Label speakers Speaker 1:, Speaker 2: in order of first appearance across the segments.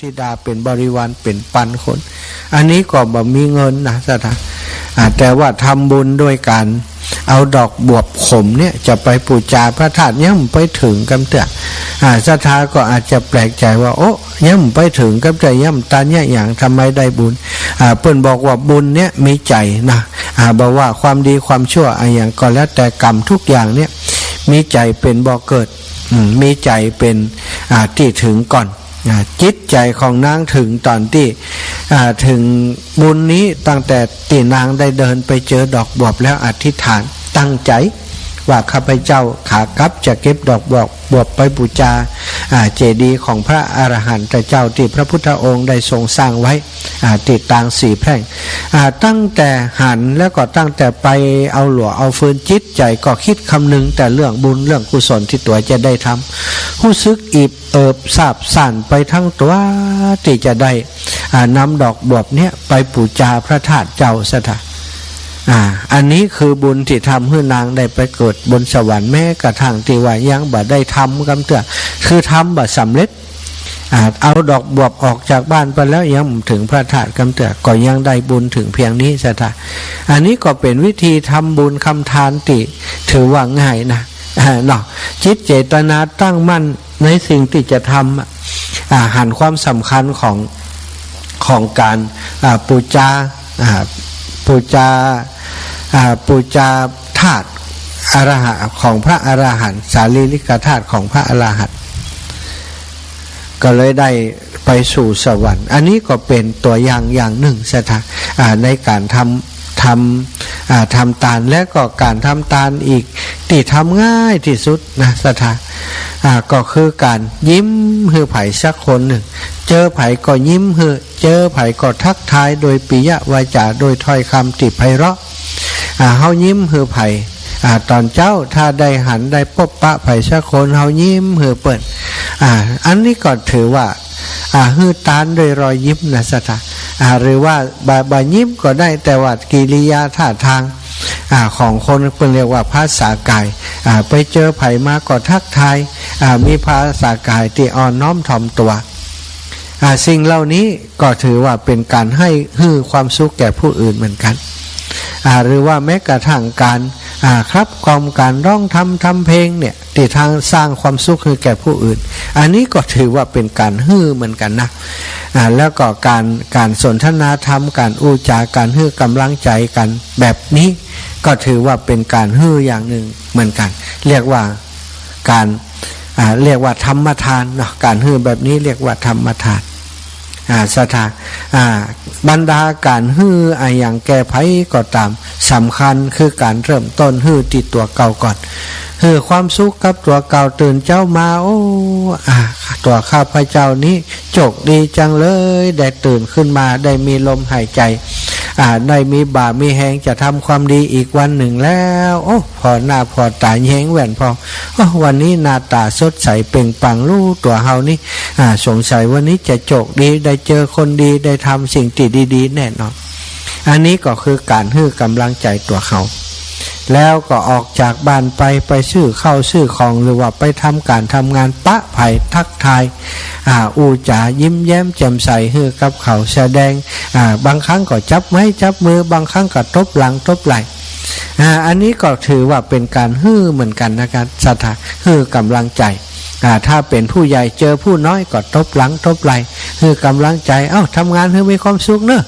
Speaker 1: ธิดาเป็นบริวารเป็นปันคนอันนี้ก็บ่มีเงินนะสถานแต่ว่าทำบุญด้วยการเอาดอกบวบขมเนี่ยจะไปปูชาพระธาตุยังไปถึงกันเถอะศรัทธาก็อาจจะแปลกใจว่าโอ้ยังไปถึงกันแต่ยังตาเนี่ยอย่างทำไมได้บุญเพิ่นบอกว่าบุญเนี่ยมีใจนะบอกว่าความดีความชั่วอย่างก็แล้วแต่กรรมทุกอย่างเนี่ยมีใจเป็นบ่อเกิดมีใจเป็นที่ถึงก่อนจิตใจของนางถึงตอนที่ถึงบุญนี้ตั้งแต่ที่นางได้เดินไปเจอดอกบวบแล้วอธิษฐานตั้งใจว่าข้าพเจ้าขากลับจะเก็บดอกบวบไปบูชาเจดีย์ของพระอรหันตเจ้าที่พระพุทธองค์ได้ทรงสร้างไว้ติดตางสี่แพร่งตั้งแต่หันแล้วก็ตั้งแต่ไปเอาหลัวเอาฟืนจิตใจก็คิดคำนึงแต่เรื่องบุญเรื่องกุศลที่ตัวจะได้ทำรู้สึกอิบเอิบซาบซ่านไปทั้งตัวที่จะได้นำดอกบวบเนี้ยไปบูชาพระธาตุเจ้าสถานอันนี้คือบุญที่ทำให้นางได้ไปเกิดบนสวรรค์แม้กระทั่งที่ว่ายังบ่ได้ทำกันเถอะคือทำบ่สำเร็จเอาดอกบวบออกจากบ้านไปแล้วยังถึงพระธาตุกันเถอะก็ยังได้บุญถึงเพียงนี้สถานอันนี้ก็เป็นวิธีทำบุญคำทานที่ถือว่าง่ายนะเนาะจิตเจตนาตั้งมั่นในสิ่งที่จะทำหันความสำคัญของการปูชาธาตุอรหันต์ของพระอรหันต์สารีริกธาตุของพระอรหันต์ก็เลยได้ไปสู่สวรรค์อันนี้ก็เป็นตัวอย่างหนึ่งสถานในการทำทานและก็การทำทานอีกที่ทำง่ายที่สุดนะสถานก็คือการยิ้มให้ไผ่สักคนหนึ่งเจอไผ่ก็ยิ้มให้เจอไผ่ก็ทักทายโดยปิยวาจาโดยถ้อยคำที่ไพเราะเฮายิ้มให้ไผ่ตอนเจ้าถ้าได้หันได้พบปะไผ่สักคนเฮายิ้มให้เปิดอันนี้ก็ถือว่าฮือตานโดยรอยยิ้มนะสถานหรือว่าบายิ้มก็ได้แต่ว่ากิริยาท่าทางของคนเป็นเรียกว่าภาษากายไปเจอไผ่มาก็ทักทายมีภาษากายที่อ่อนน้อมถ่อมตัวสิ่งเหล่านี้ก็ถือว่าเป็นการให้ความสุขแก่ผู้อื่นเหมือนกันหรือว่าแม้กระทั่งการครับกล่อมการร้องทำเพลงเนี่ยที่ทางสร้างความสุขให้แก่ผู้อื่นอันนี้ก็ถือว่าเป็นการเหมือนกันนะแล้วก็การสนทนาธรรมการอู้จาการกำลังใจกันแบบนี้ก็ถือว่าเป็นการอย่างหนึ่งเหมือนกันเรียกว่าการเรียกว่าธรรมทานเนาะการแบบนี้เรียกว่าธรรมทานสถาบรรดาการอย่างแก้ไขก็ตามสำคัญคือการเริ่มต้นติดตัวเก่าก่อนความสุขกับตัวเก่าตื่นเจ้ามาโอ้ตัวข้าพเจ้านี้โชคดีจังเลยได้ตื่นขึ้นมาได้มีลมหายใจได้มีบ่ามีแหงจะทำความดีอีกวันหนึ่งแล้วโอ้พอหน้าพอตาแย้งแหวนพอวันนี้หน้าตาสดใสเปล่งปลั่งรู้ตัวเฮานี่สงสัยวันนี้จะโชคดีได้เจอคนดีได้ทำสิ่งที่ดีๆแน่นอนอันนี้ก็คือการกำลังใจตัวเขาแล้วก็ออกจากบ้านไปซื้อข้าวซื้อของหรือว่าไปทำการทำงานปะไผ่ทักทายอูจ๋ายิ้มแย้มแจ่มใสกับเขาแสดงบางครั้งก็จับไม้จับมือบางครั้งก็ตบหลังตบไหล่อันนี้ก็ถือว่าเป็นการเหมือนกันนะครับสถากำลังใจถ้าเป็นผู้ใหญ่เจอผู้น้อยก็ตบหลังตบไหล่กำลังใจทำงานมีความสุขเนอะ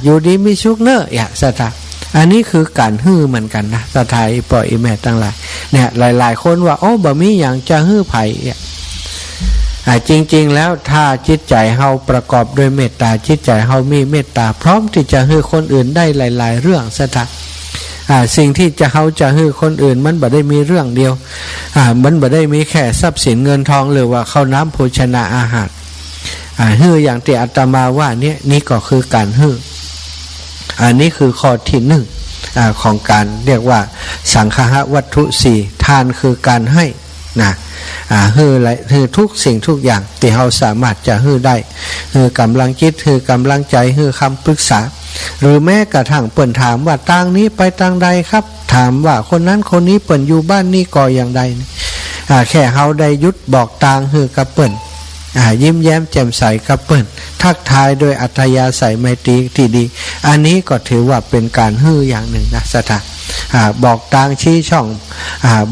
Speaker 1: อยู่ดีมีสุขเนอะสถาอันนี้คือการเหมือนกันนะสถายปล่อยแม่ตั้งหลายเนี่ยหลายๆคนว่าบ่มีอย่างจะไผ่จริงๆแล้วถ้าจิตใจเฮาประกอบด้วยเมตตาจิตใจเฮามีเมตตาพร้อมที่จะให้คนอื่นได้หลายๆเรื่องสถาสิ่งที่เฮาจะให้คนอื่นมันบ่ได้มีเรื่องเดียวมันบ่ได้มีแค่ทรัพย์สินเงินทองหรือว่าข้าวน้ำโภชนาอาหารอย่างที่อาตมาว่านี่ก็คือการอันนี้คือข้อที่หนึ่งของการเรียกว่าสังฆะวัตถุสี่ทานคือการให้นะทุกสิ่งทุกอย่างที่เราสามารถจะได้กำลังจิตกำลังใจคำปรึกษาหรือแม้กระทั่งเปิ่นถามว่าทางนี้ไปทางใดครับถามว่าคนนั้นคนนี้เปิ่นอยู่บ้านนี้ก่ออย่างใดแค่เราได้ยุดบอกทางกับเปิ่น ยิ้มแย้มแจ่มใสกับเปิ้นทักทายโดยอัธยาศัยไมตรีที่ดีอันนี้ก็ถือว่าเป็นการฮื้ออย่างหนึ่งนะสถาบอกต่างชี้ช่อง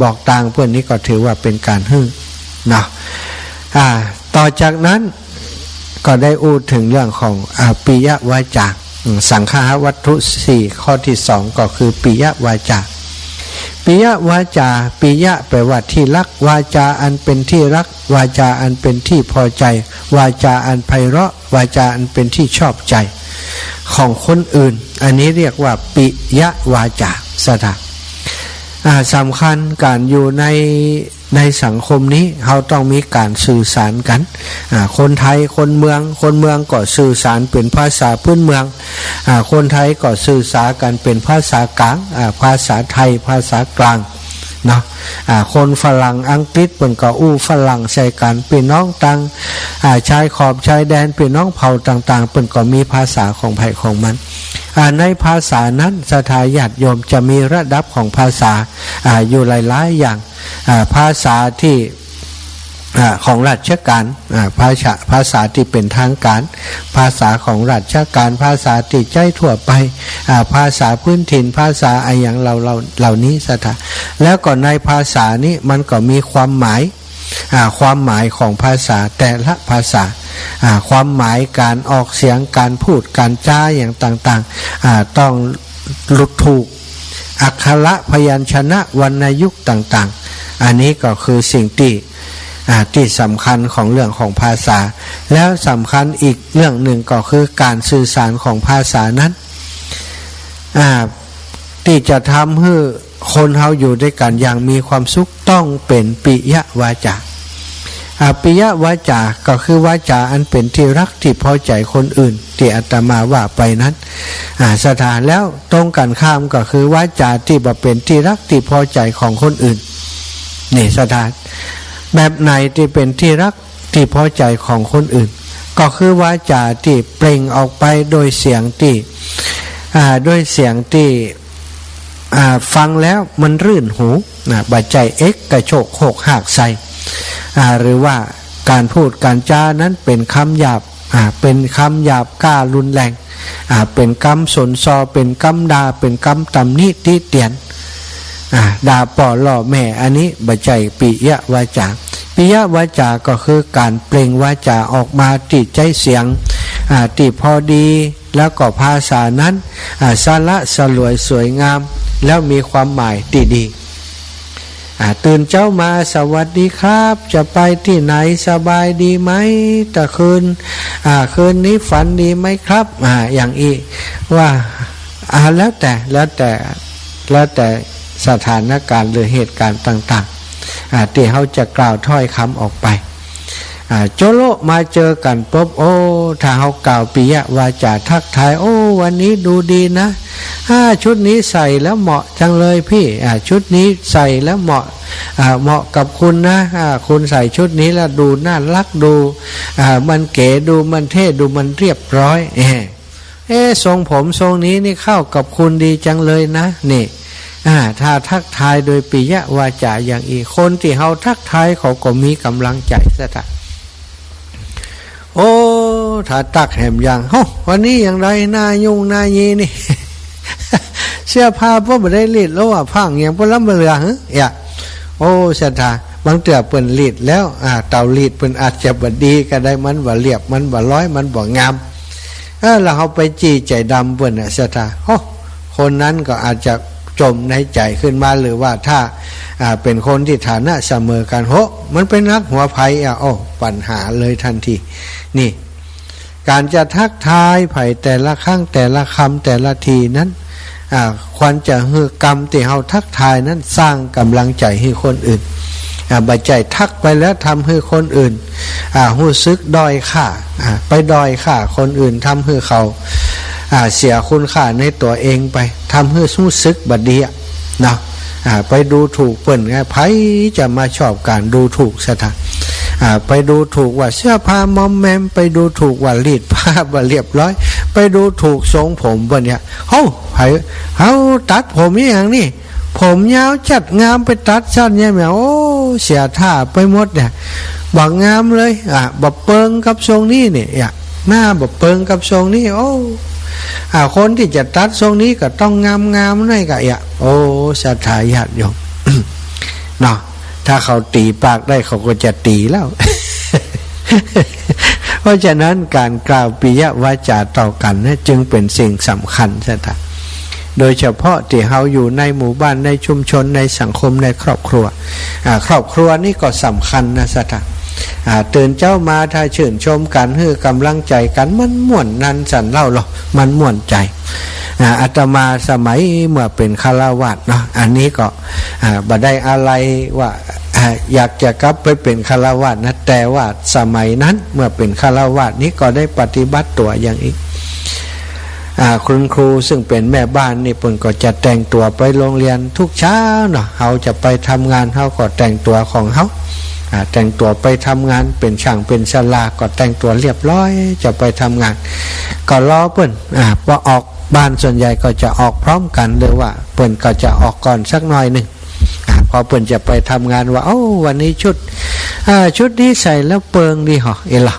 Speaker 1: บอกต่างเพื่อนนี้ก็ถือว่าเป็นการฮื้อนะต่อจากนั้นก็ได้พูดถึงเรื่องของปิยวาจาสังฆวัตถุ4ข้อที่2ก็คือปิยวาจาปิยวาจาปิยะแปลว่าที่รักวาจาอันเป็นที่รักวาจาอันเป็นที่พอใจวาจาอันไพเราะวาจาอันเป็นที่ชอบใจของคนอื่นอันนี้เรียกว่าปิยวาจาสถาสำคัญการอยู่ในสังคมนี้เราต้องมีการสื่อสารกันคนไทยคนเมืองก็สื่อสารเป็นภาษาพื้นเมืองคนไทยก็สื่อสารกันเป็นภาษากลางภาษาไทยภาษากลางเนาะคนฝรั่งอังกฤษเปิ้นก็อู้ฝรั่งใส่กันพี่น้องต่างชายขอบชายแดนพี่น้องเผ่าต่างๆเปิ้นก็มีภาษาของไผของมันในภาษานั้นสถาญาติโยมจะมีระดับของภาษาอยู่หลายๆอย่างภาษาที่ของราชการภาษาที่เป็นทางการภาษาของราชการภาษาที่ใจทั่วไปภาษาพื้นถิ่นภาษาอะไรอย่างเหล่านี้สถาแล้วก็ในภาษานี้มันก็มีความหมายของภาษาแต่ละภาษาความหมายการออกเสียงการพูดการจ้าอย่างต่างๆต้องหลุดถูกอักขระพยัญชนะวรรณยุกต์ต่างๆอันนี้ก็คือสิ่งที่สำคัญของเรื่องของภาษาแล้วสำคัญอีกเรื่องหนึ่งก็คือการสื่อสารของภาษานั้นที่จะทำให้คนเฮาอยู่ด้วยกันอย่างมีความสุขต้องเป็นปิยวาจาปิยวาจาก็คือวาจาอันเป็นที่รักที่พอใจคนอื่นที่อาตมาว่าไปนั้นสถานแล้วตรงกันข้ามก็คือวาจาที่บ่เป็นที่รักที่พอใจของคนอื่นนี่สถานแบบไหนที่เป็นที่รักที่พอใจของคนอื่นก็คือวาจาที่เปล่งออกไปโดยเสียงที่ฟังแล้วมันรื่นหูบัดใจกระโชกโขกหักใส่หรือว่าการพูดการจานั้นเป็นคำหยาบกล้ารุนแรงเป็นคำสนซอเป็นคำด่าเป็นคำตำหนิติเตียนด่าป่อล่อแม่อันนี้บัดใจปิยวาจาปิยวาจาก็คือการเปล่งวาจาออกมาติดใจเสียงติพอดีแล้วก็ภาษานั้นสาระสลวยสวยงามแล้วมีความหมายดีตื่นเจ้ามาสวัสดีครับจะไปที่ไหนสบายดีไหมแต่คืนนี้ฝันดีไหมครับอย่างอีว่าแล้วแต่สถานการณ์หรือเหตุการณ์ต่างๆที่เขาจะกล่าวถ้อยคำออกไปโจโลมาเจอกันปุ๊บโอ้ถ้าเขากล่าวปิยวาจาทักทายโอ้วันนี้ดูดีนะชุดนี้ใส่แล้วเหมาะจังเลยพี่ชุดนี้ใส่แล้วเหมาะกับคุณนะคุณใส่ชุดนี้แล้วดูน่ารักดูมันเก๋ดูมันเท่ดูมันเรียบร้อยทรงผมทรงนี้นี่เข้ากับคุณดีจังเลยนะนี่ถ้าทักทายโดยปิยวาจาอย่างอีกคนที่เขาทักทายเขาก็มีกำลังใจซะโอ้ถ้าตักแหมอย่างวันนี้อย่างไรหน้ายุ่งหน้ายีนี่ เสื้อผ้าพวกไม่ได้รีดแล้วว่าพังอย่างพวกล้ำเรือโอ้สถาบางเตือเปิ่นรีดแล้วเต่ารีดเปิ่นอาจจะบดีก็ได้มันบ่เรียบมันบ่ร้อยมันบ่งามแล้วเขาไปจี้ใจดำเปิ่นสถาคนนั้นก็อาจจะจมในใจขึ้นมาหรือว่าถ้าเป็นคนที่ฐานะเสมอกันมันเป็นนักหัวไผ่ปัญหาเลยทันทีนี่การจะทักทายไผ่แต่ละครั้งแต่ละคำแต่ละทีนั้นควรจะให้กรรมที่เราทักทายนั้นสร้างกำลังใจให้คนอื่นบัดใจทักไปแล้วทำให้คนอื่นรู้สึกด้อยค่าไปด้อยค่าคนอื่นทำให้เขาเสียคุณค่าในตัวเองไปทำให้รู้สึกบัดดีนะไปดูถูกเปิ้นไงไผจะมาชอบการดูถูกซะท่าไปดูถูกว่าเสื้อผ้ามอมแมมไปดูถูกว่ารีดผ้าบ่เรียบร้อยไปดูถูกทรงผมบ่เนี่ยเฮาตัดผมอย่างนี้ผมยาวจัดงามไปตัดสั้นเนี่ยแม่โอ้เสียท่าไปหมดเนี่ย บอกงามเลยบ่เปิงกับทรงนี้เนี่ยหน้าบ่เปิงกับทรงนี้โอ้คนที่จะตัดทรงนี้ก็ต้องงามๆหน่อยกะโอ้ศรัทธาญาติโยม เนาะถ้าเขาตีปากได้เขาก็จะตีแล้ว เพราะฉะนั้นการกล่าวปิยวาจาต่อกันนะจึงเป็นสิ่งสำคัญใช่ไหมโดยเฉพาะที่เราอยู่ในหมู่บ้านในชุมชนในสังคมในครอบครัวครอบครัวนี่ก็สำคัญนะสัตว์ตื่นเจ้ามาถ้าชื่นชมกันให้กำลังใจกันมันม่วนนันสันเล่าหรอมันม่วนใจอาตมาสมัยเมื่อเป็นฆราวาสเนาะอันนี้ก็บ่ได้อะไรว่าอยากจะกลับไปเป็นฆราวาสนะแต่ว่าสมัยนั้นเมื่อเป็นฆราวาสนี้ก็ได้ปฏิบัติตัวอย่างอีกคุณครูซึ่งเป็นแม่บ้านนี่เพิ่นก็จะแต่งตัวไปโรงเรียนทุกเช้าเนาะเขาจะไปทำงานเขาก็แต่งตัวของเขาแต่งตัวไปทำงานเป็นช่างเป็นชลาก็แต่งตัวเรียบร้อยจะไปทำงานก็รอเพิ่นพอออกบ้านส่วนใหญ่ก็จะออกพร้อมกันหรือว่าเพิ่นก็จะออกก่อนสักหน่อยหนึ่งพอเพิ่นจะไปทำงานว่าวันนี้ชุดนี้ใส่แล้วเปิงดีเหรอล่ะ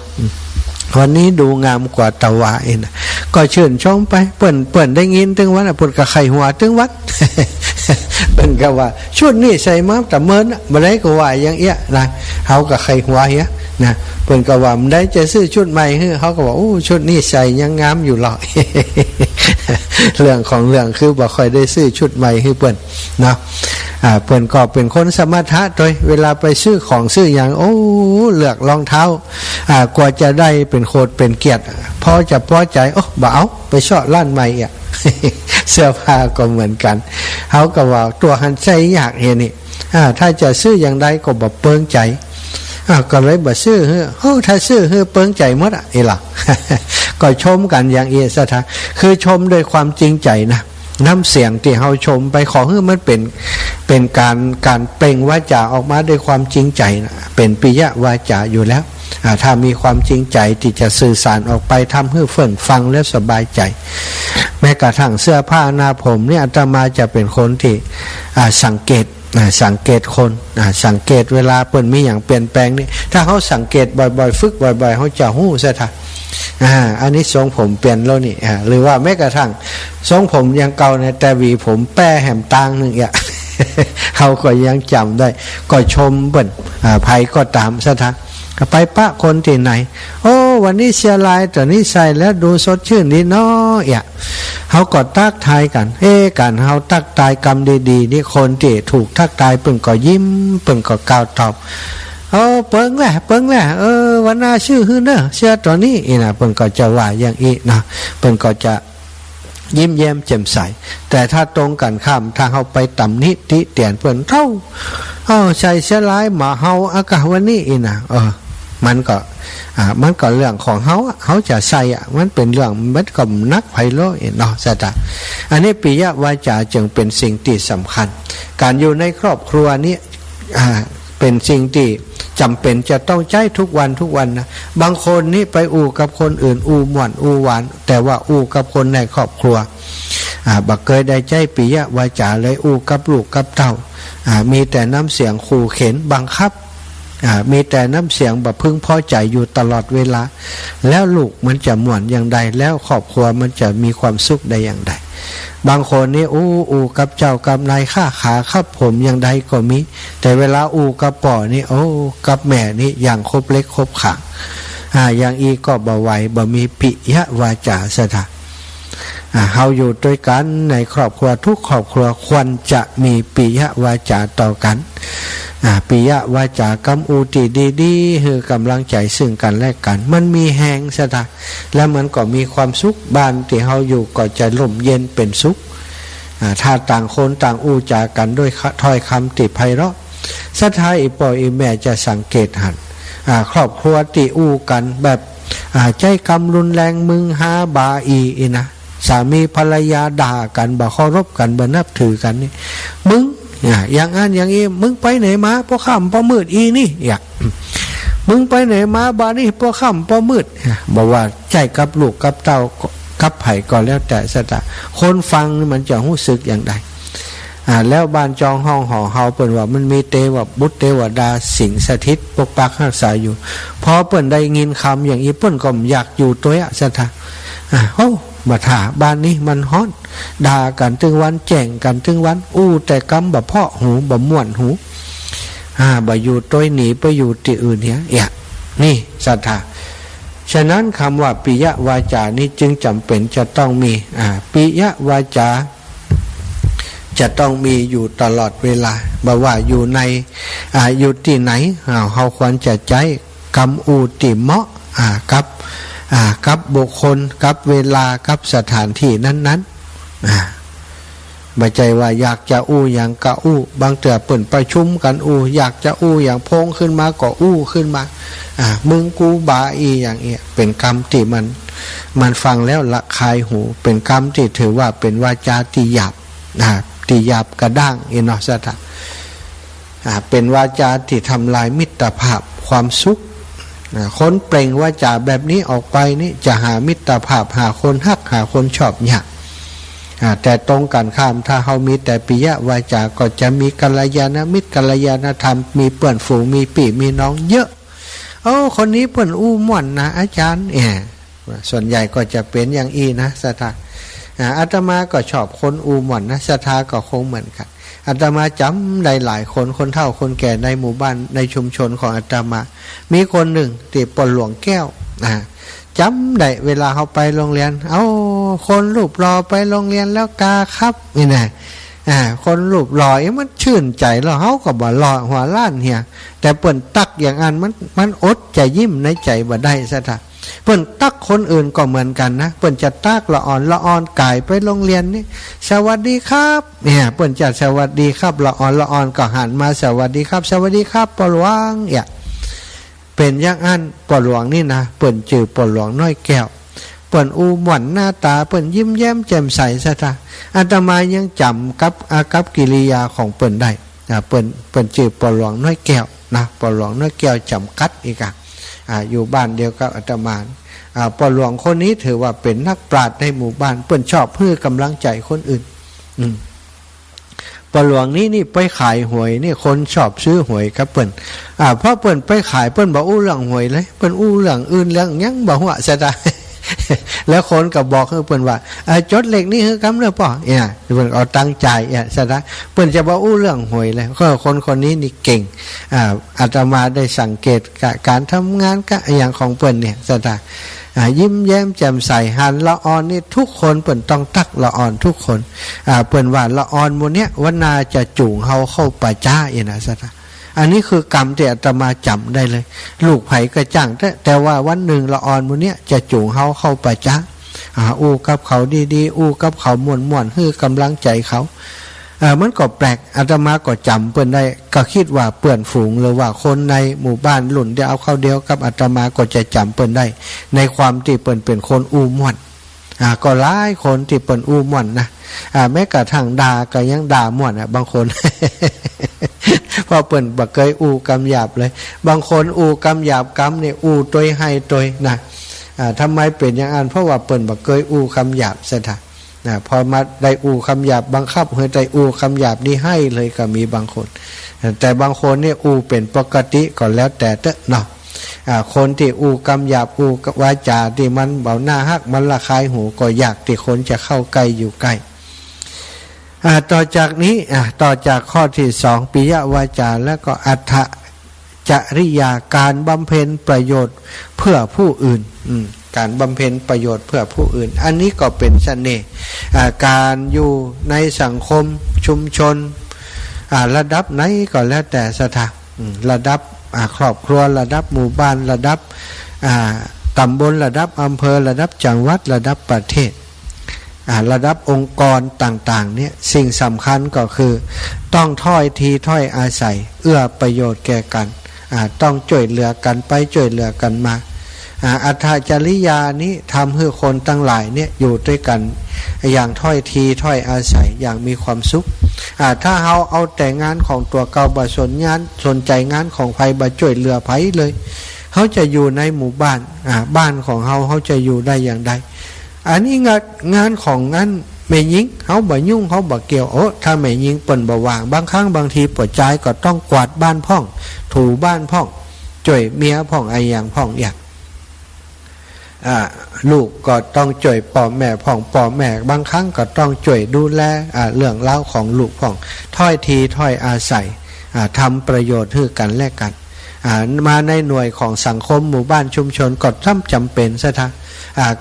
Speaker 1: วันนี้ดูงามกว่าตะวานะก็ชื่นชมไปเปิ่นได้ยินถึงวัดเปิ่นก็ไขหัวถึงวัด เปิ่นก็ว่าชุดนี้ใส่มาแต่เมินมาได้ก็ว่าอย่างเอี้ยนะเขาก็ไขหัวเหี้ยนะเปิ่นก็ว่ามันได้จะซื้อชุดใหม่เขาก็บอกโอ้ชุดนี้ใส่ยังงามอยู่หรอก เรื่องของเรื่องคือบ่ค่อยได้ซื้อชุดใหม่ให้เปิ่นเนาะเปิ่นก็เป็นคนสมถะโดยเวลาไปซื้อของซื้ออย่างเลือกรองเท้ากว่าจะได้เป็นโคตรเป็นเกียรติพอจะพอใจบ่เอาไปชอบร้านใหม่เสื้อผ้าก็เหมือนกันเขาก็ว่าตัวหันใจอยากเห็นนี่ถ้าจะซื้ออย่างใดก็บ่เปิงใจก็เลยบ่ซื้อถ้าซื้อเปิงใจหมดล่ะ ก็ชมกันอย่างสถาคือชมด้วยความจริงใจนะน้ำเสียงที่เราชมไปขอให้มันเป็นการเปล่งวาจาออกมาด้วยความจริงใจนะเป็นปิยวาจาอยู่แล้วถ้ามีความจริงใจที่จะสื่อสารออกไปทำให้เฟื่องฟังและสบายใจแม้กระทั่งเสื้อผ้าหน้าผมเนี่ยอาตมาจะเป็นคนที่สังเกตคนสังเกตเวลาเปิ่นมีอย่างเปลี่ยนแปลงนี่ถ้าเขาสังเกตบ่อยๆฝึกบ่อยๆเขาจะหู้ซะท่าอันนี้ทรงผมเปลี่ยนแล้วนี่หรือว่าแม้กระทั่งทรงผมยังเก่าในแต่หวีผมแป้แหมตางหนึ่งเขาก็ยังจำได้ก็ชมเปิ่นภัยก็ตามซะท่าไปปะคนที่ไหนวันนี้เสียลายแต่นี้ใส่แล้วดูสดชื่นดีเนาะเขาก็ตักทายกันการเขาตักทายกรรมดีๆนี่คนที่ถูกทักทายเปิ่นก็ยิ้มเปิ่นก็กล่าวตอบเปิงแหละวันหน้าชื่อฮื้อเนอะเชื่อตอนนี้นะเปิ่นก็จะว่าอย่างอีนะเปิ่นก็จะยิ้มแย้มแจ่มใสแต่ถ้าตรงกันข้ามถ้าเขาไปตำหนิติเตียนเปิ่นเท่าใส่เสียลายหมาเฮาอากาศวันนี้นะมันก็เรื่องของเขาจะใส่มันเป็นเรื่องมันก็นักไพเราะเนาะสัตว์อันนี้ปิยวาจาจึงเป็นสิ่งที่สำคัญการอยู่ในครอบครัวนี้เป็นสิ่งที่จำเป็นจะต้องใช้ทุกวันนะบางคนนี่ไปอู้กับคนอื่นอู้ม่วนอู้หวานแต่ว่าอู้กับคนในครอบครัวบักเคยได้ใจปิยวาจาเลยอู้กับลูกกับเต้ามีแต่น้ำเสียงขู่เข็นบังคับมีแต่น้ำเสียงแบบพึงพอใจอยู่ตลอดเวลาแล้วลูกมันจะม่วนอย่างใดแล้วครอบครัวมันจะมีความสุขได้อย่างใดบางคนนี่อู้กับเจ้ากับนายข้าขาครับผมอย่างใดก็มีแต่เวลาอู้กับป่อนี่กับแม่นี่อย่างครบเล็กครบขาอย่างอีก็บ่ไหวบ่มีปิยวาจาสถาเฮาอยู่ด้วยกันในครอบครัวทุกครอบครัวควรจะมีปิยวาจาต่อกันปิยวาจากำอูติดีๆคือกำลังใจซึ่งกันและกันมันมีแหงซะท่าแล้วมันก็มีความสุขบ้านที่เฮาอยู่ก็จะร่มเย็นเป็นสุขถ้าต่างคนต่างอู้จากันด้วยถ้อยคำติไพเราะสะท้ายอีป่ออีแม่จะสังเกตหันครอบครัวติอู้กันแบบใจกำรุนแรงมึงหาบาอีนะสามีภรรยาด่ากันบ่เคารพกันบ่นับถือกันนี่มึงอย่างนั้นอย่างนี้มึงไปไหนมาพอค่ำพอมืดนี่มึงไปไหนมาบานี่พอค่ำพอมืดบอกว่าใจกับลูกกับเต้ากับไผ่ก็แล้วแต่สตาคนฟังมันจะรู้สึกอย่างใด แล้วบ้านจองห้องหอเฮาเปิ่นว่ามันมีเทวบุตรเทวดาสิงสถิตปกปักรักษาอยู่พอเปิ่นได้ยินคำอย่างนี้เปิ่นก็อยากอยู่ตัวอะสัทธาโอ้มาถาบ้านนี้มันฮ้อนด่ากันถึงวันแจ้งกันถึงวันแต่กำบ่เพาะหูบ่ม่วนหูบ่อยู่ตัวหนีไปอยู่ที่อื่นเนี่ยนี่สัทธาฉะนั้นคำว่าปิยวาจานี้จึงจำเป็นจะต้องมีปิยวาจาจะต้องมีอยู่ตลอดเวลาบ่ว่าอยู่ในอยู่ที่ไหนเราควรจะใจกำอูติเหมาะกับบุคคลกับเวลากับสถานที่นั้นๆไม่ใจว่าอยากจะอย่างกะบางเถื่อเปิ่นประชุมกันอยากจะอย่างโพงขึ้นมาก็ขึ้นมามึงกูบาอย่างเงี้ยเป็นคำที่มันฟังแล้วละคายหูเป็นคำที่ถือว่าเป็นวาจาที่หยาบที่หยาบกระด้างอินทสตะเป็นวาจาที่ทำลายมิตรภาพความสุขคนเปล่งวาจาแบบนี้ออกไปนี่จะหามิตรภาพหาคนฮักหาคนชอบยากแต่ตรงกันข้ามถ้าเขามีแต่ปิยวาจาก็จะมีกัลยาณมิตรกัลยาณธรรมมีเพื่อนฝูงมีพี่มีน้องเยอะคนนี้เพื่อนม่วนนะอาจารย์ส่วนใหญ่ก็จะเป็นอย่างนะสถาอาตมาก็ชอบคนม่วนนะสถาก็คงเหมือนกันอาตมาจำได้หลายคนเฒ่าคนแก่ในหมู่บ้านในชุมชนของอาตมามีคนหนึ่งที่ปนหลวงแก้วจำได้เวลาเขาไปโรงเรียนคนรูปรอไปโรงเรียนแล้วกาครับนี่นะคนรูปรอมันชื่นใจแล้วเขาก็บ่รอหัวล้านเฮียแต่เปิ่นตักอย่างอันมันอดจะยิ้มในใจบ่ได้ซะท่าเปิ่นตักคนอื่นก็เหมือนกันนะเปิ่นจะตักละอ่อนกายไปโรงเรียนนี่สวัสดีครับเนี่ยเปิ่นจะสวัสดีครับละอ่อนก็หันมาสวัสดีครับสวัสดีครับปหลวงเป็นอย่างอันปหลวงนี่นะเปิ่นจื่อปหลวงน้อยแก้วเปิ่นหม่นหน้าตาเปิ่นยิ้มแย้มแจ่มใสซะท่าอาตมายังจำกับกิริยาของเปิ่นได้เปิ่นจื่อปหลวงน้อยแก้วนะปหลวงน้อยแก้วจำกัดอีกอยู่บ้านเดียวกับอาตมาปหลวงคนนี้ถือว่าเป็นนักปราชญ์ในหมู่บ้านเปิ่นชอบให้กำลังใจคนอื่นปหลวงนี้ไปขายหวยนี่คนชอบซื้อหวยครับเปิ่นเพราะเปิ่นไปขายเปิ่นบอกเรื่องหวยเลยเปิ่นเรื่องอื่นเรื่องยังบ่หัวซะได้แล้วคนก็บอกให้เปิ่นว่าจดเลขนี่คือกำเรื่องป่อเปิ่นเอาตั้งใจซะได้เปิ่นจะบอกเรื่องหวยเลยก็คนนี้นี่เก่งอาตมาได้สังเกตการทำงานกะอย่างของเปิ่นเนี่ยซะได้ยิ้มแย้มแจ่มใสหันละอ่อนนี่ทุกคนเปิ่นต้องตักละอ่อนทุกคนเปิ่นว่าละอ่อนโมเนี้ยวันนาจะจูงเฮาเข้าป่าจ้านะซะได้อันนี้คือกรรมที่อาตมาจำได้เลยลูกไผ่กระจ่างแต่ว่าวันหนึ่งละอ่อนโมเนี้ยจะจูงเฮาเข้าป่าจ้ากับเขาดีๆกับเขาม่วนๆให้กำลังใจเขามันก็แปลกอาตมาก็จำเปิ้นได้ก็คิดว่าเปื่อนฝูงหรือว่าคนในหมู่บ้านหลุ่นเดียวเอาเข้าเดียวกับอาตมาก็จะจำเปิ้นได้ในความที่เปิ้นเป็นคนม่วนก็หลายคนที่เปิ้นม่วนนะแม้กระทั่งด่าก็ยังด่าม่วนบางคน เพราะเปิ้นบ่เคยกำหยาบเลยบางคนกำหยาบกำนี่ตัวให้ตัวนะทำไมเป็นอย่างนั้นเพราะว่าเปิ้นบ่เคยคำหยาบซะท่าพอมาได้คำหยาบบังคับให้ได้คำหยาบนี่ให้เลยก็มีบางคนแต่บางคนเนี่ยเป็นปกติก็แล้วแต่เนาะคนที่คำหยาบวาจาที่มันเบาหน้าฮักมันระคายหูก็อยากที่คนจะเข้าใกล้อยู่ใกล้ต่อจากนี้ต่อจากข้อที่สองปิยวาจาแล้วก็อัตถจริยาการบำเพ็ญประโยชน์เพื่อผู้อื่นการบำเพ็ญประโยชน์เพื่อผู้อื่นอันนี้ก็เป็นเสน่ห์การอยู่ในสังคมชุมชนระดับไหนก็แล้วแต่สถานระดับครอบครัวระดับหมู่บ้านระดับตำบลระดับอำเภอระดับจังหวัดระดับประเทศระดับองค์กรต่างๆเนี่ยสิ่งสำคัญก็คือต้องถ้อยทีถ้อยอาศัยเอื้อประโยชน์แก่กันต้องช่วยเหลือกันไปช่วยเหลือกันมาอัตถจริยานี้ทำให้คนทั้งหลายเนี่ยอยู่ด้วยกันอย่างถ้อยทีถ้อยอาศัยอย่างมีความสุขถ้าเราเอาแต่งานของตัวเก่าบ่สนใจงานของไผบ่ช่วยเหลือไผเลยเขาจะอยู่ในหมู่บ้านบ้านของเขาจะอยู่ได้อย่างใดอันนี้งานของ แม่ยิงเขาบ่ยุ่งเขาบ่เกี่ยวโอ้ถ้าแม่ยิงเปิ่นบ่วางบางครั้งบางทีปวดใจก็ต้องกวาดบ้านพ่องถูบ้านพ่องจ่วยเมียพ่องไออย่างพ่องอย่างลูกก็ต้องจ่วยพ่อแม่พ่องพ่อแม่บางครั้งก็ต้องจ่วยดูแลเรื่องเล่าของลูกพ่องถ้อยทีถ้อยอาศัยทำประโยชน์ให้กันและกันมาในหน่วยของสังคมหมู่บ้านชุมชนก็จำเป็นซะทั้ง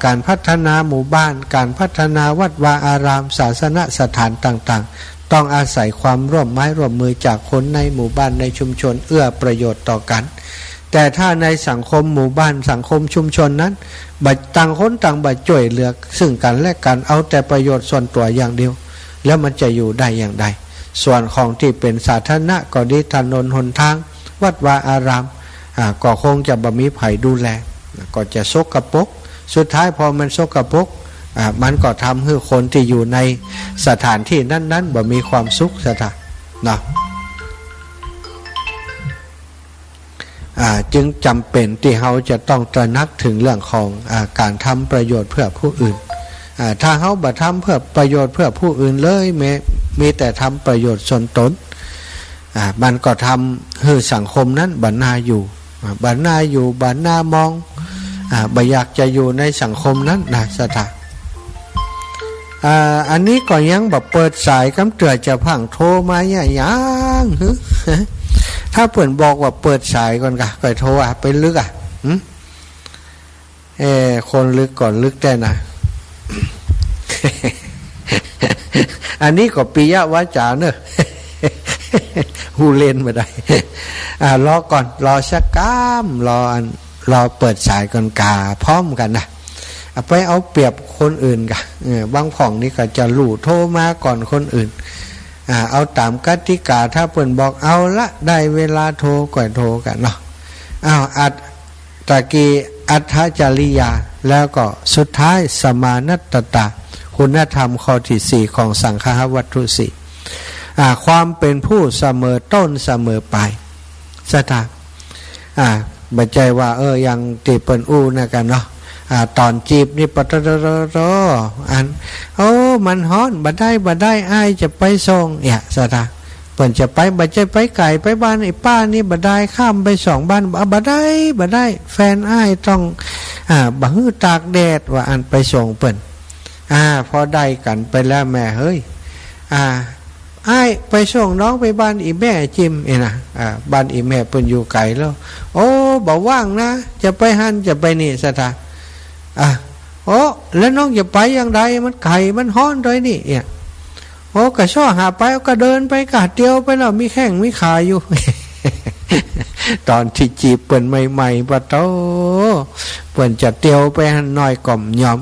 Speaker 1: การพัฒนาหมู่บ้านการพัฒนาวัดวาอารามศาสนสถานต่างๆต้องอาศัยความร่วมไม้ร่วมมือจากคนในหมู่บ้านในชุมชนเอื้อประโยชน์ต่อกันแต่ถ้าในสังคมหมู่บ้านสังคมชุมชนนั้นบัดต่างคนต่างบัดจ่วยเหลือซึ่งกันและกันเอาแต่ประโยชน์ส่วนตัวอย่างเดียวแล้วมันจะอยู่ได้อย่างไรส่วนของที่เป็นสาธารณะก็ดีถนนหนทางวัดวาอารามก็คงจะบ่มีไผดูแลก็จะสกปรกสุดท้ายพอมันสกปรกมันก็ทำให้คนที่อยู่ในสถานที่นั้นๆบ่มีความสุขซะท่านะจึงจำเป็นที่เขาจะต้องตระหนักถึงเรื่องของการทำประโยชน์เพื่อผู้อื่นถ้าเขาบ่ทำเพื่อประโยชน์เพื่อผู้อื่นเลยมีแต่ทำประโยชน์ส่วนตนมันก็ทำให้สังคมนั้นบันนาอยู่บันนาอยู่บันนามองบ่อยากจะอยู่ในสังคมนั้นนะสถาอันนี้ก็ยังแบบเปิดสายกำเตือนจะพังโทรมาอย่างถ้าเปิ่นบอกว่าเปิดสายก่อนกะก็โทรไปลึกคนลึกก่อนลึกได้นะ อันนี้ก็ปิยวาจาเนอะ หูเล่นมาได้ รอก่อนรอสักก้ามรอเปิดสายก่อนกาพร้อมกันนะไปเอาเปรียบคนอื่นกันบางผ่องนี่ก็จะลู่โทรมาก่อนคนอื่นเอาตามกติกาถ้าเปิ่นบอกเอาละได้เวลาโทรก่อนโทรกันเนาะตะกี้อัตถจริยาแล้วก็สุดท้ายสมานัตตาคุณธรรมข้อที่4ของสังฆวัตถุ4ความเป็นผู้เสมอต้นเสมอปลายสถาบัจจัยว่ายังตีเปิ่นอู้นะกันเนาะตอนจีบนี่ปะตรมันฮ้อนบ่ได้อ้ายจะไปส่งสถาเปิ่นจะไปบัจจัยไปไก่ไปบ้านไอ้ป้านี่บ่ได้ข้ามไป2บ้านบ่ได้แฟนอ้ายต้องบ่ฮื้อตากแดดว่าอันไปส่งเปิ่นพอได้กันไปแล้วแม่เฮ้ยอ้ายไปส่งน้องไปบ้านอีแม่จิมนะบ้านอีแม่เปิ่นอยู่ไกลแล้วโอ้บ่ว่างนะจะไปหันจะไปนี่สถาโอ้แล้วน้องจะไปอย่างไรมันไก่มันฮ้อนด้วยนี่โอ้กะช่อหาไปก็เดินไปกะเดียวไปแล้วมีแข้งมีขาอยู่ ตอนที่จีบเปิ่นใหม่ๆปะโตเปิ่นจะเตียวไปหันน้อยก่อมยอม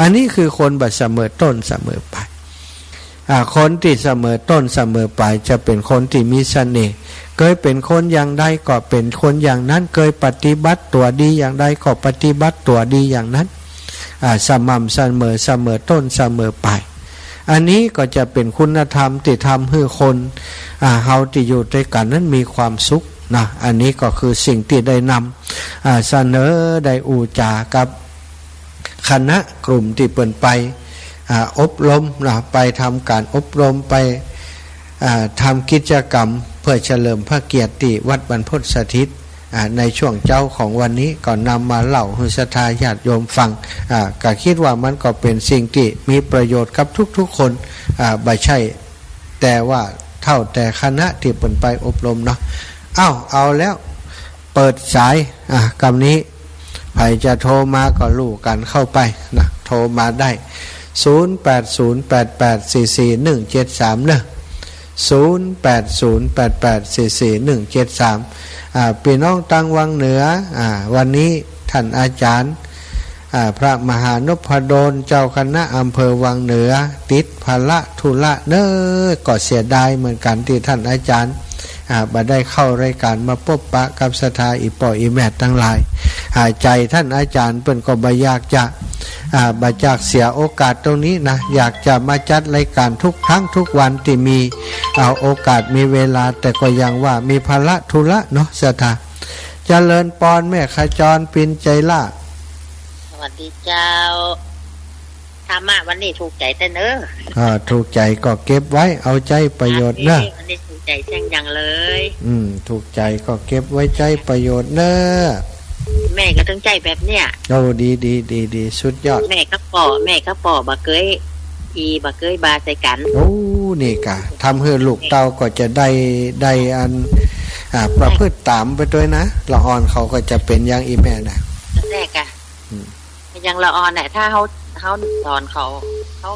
Speaker 1: อันนี้คือคนบัดเสมอต้นเสมอปลายคนที่เสมอต้นเสมอปลายจะเป็นคนที่มีเสน่ห์เคยเป็นคนอย่างใดก็เป็นคนอย่างนั้นเคยปฏิบัติตัวดีอย่างใดก็ปฏิบัติตัวดีอย่างนั้นสม่ำเสมอต้นเสมอปลายอันนี้ก็จะเป็นคุณธรรมที่ทำให้คนเฮาที่อยู่ด้วยกันนั้นมีความสุขนะอันนี้ก็คือสิ่งที่ได้นำเสนอได้อูจากับคณะกลุ่มที่เปิ่นไปอบรมนะไปทำการอบรมไปทำกิจกรรมเพื่อเฉลิมพระเกียรติวัดบรรพตสถิตในช่วงเจ้าของวันนี้ก็นำมาเล่าให้ศรัทธาญาติโยมฟังก็คิดว่ามันก็เป็นสิ่งที่มีประโยชน์กับทุกๆคนไม่ใช่แต่ว่าเท่าแต่คณะที่เปิ่นไปอบรมเนาะเอาแล้วเปิดสายกำนี้ใครจะโทรมาก็รู้กันเข้าไปนะโทรมาได้0808844173เนอะ0808844173พี่น้องตังวังเหนือวันนี้ท่านอาจารย์พระมหานพดลเจ้าคณะอำเภอวังเหนือติดภาระธุระเนอะก็เสียดายเหมือนกันที่ท่านอาจารย์บ่ได้เข้ารายการมาพบปะกับศรัทธาอีป่ออีแม่ทั้งหลายใจท่านอาจารย์เปิ้นก็บ่อยากจะบ่อยากเสียโอกาสตรงนี้นะอยากจะมาจัดรายการทุกครั้งทุกวันที่มีโอกาสมีเวลาแต่ก็ยังว่ามีภาระธุระเนาะศรัทธาเจริญปอนแม่ขจรปินใจล่า
Speaker 2: สวัสดีเจ้า ธรรมะวันนี้ถูกใจแต่เนอะ
Speaker 1: ถูกใจก็เก็บไว้เอาใจประโยชน์เนอะ
Speaker 2: วันนี้ถูกใจแจ้งยังเลย
Speaker 1: ถูกใจก็เก็บไว้ใจประโยชน์เนอะ
Speaker 2: แม่ก็ต้องใจแบบเนี้ย
Speaker 1: โอ้ดีสุดยอด
Speaker 2: แม่ก็ป่อบะเกยบะเกยบาใส่กัน
Speaker 1: โอ้นี่กะทำให้ลูกเต้าก็จะได้อันประพฤติตามไปด้วยนะละอ่อนเขาก็จะเป็นอย่างอีแม่นะ
Speaker 2: แรกอะอย่างละอ่อนเนี่ยถ้าเขาสอนเขา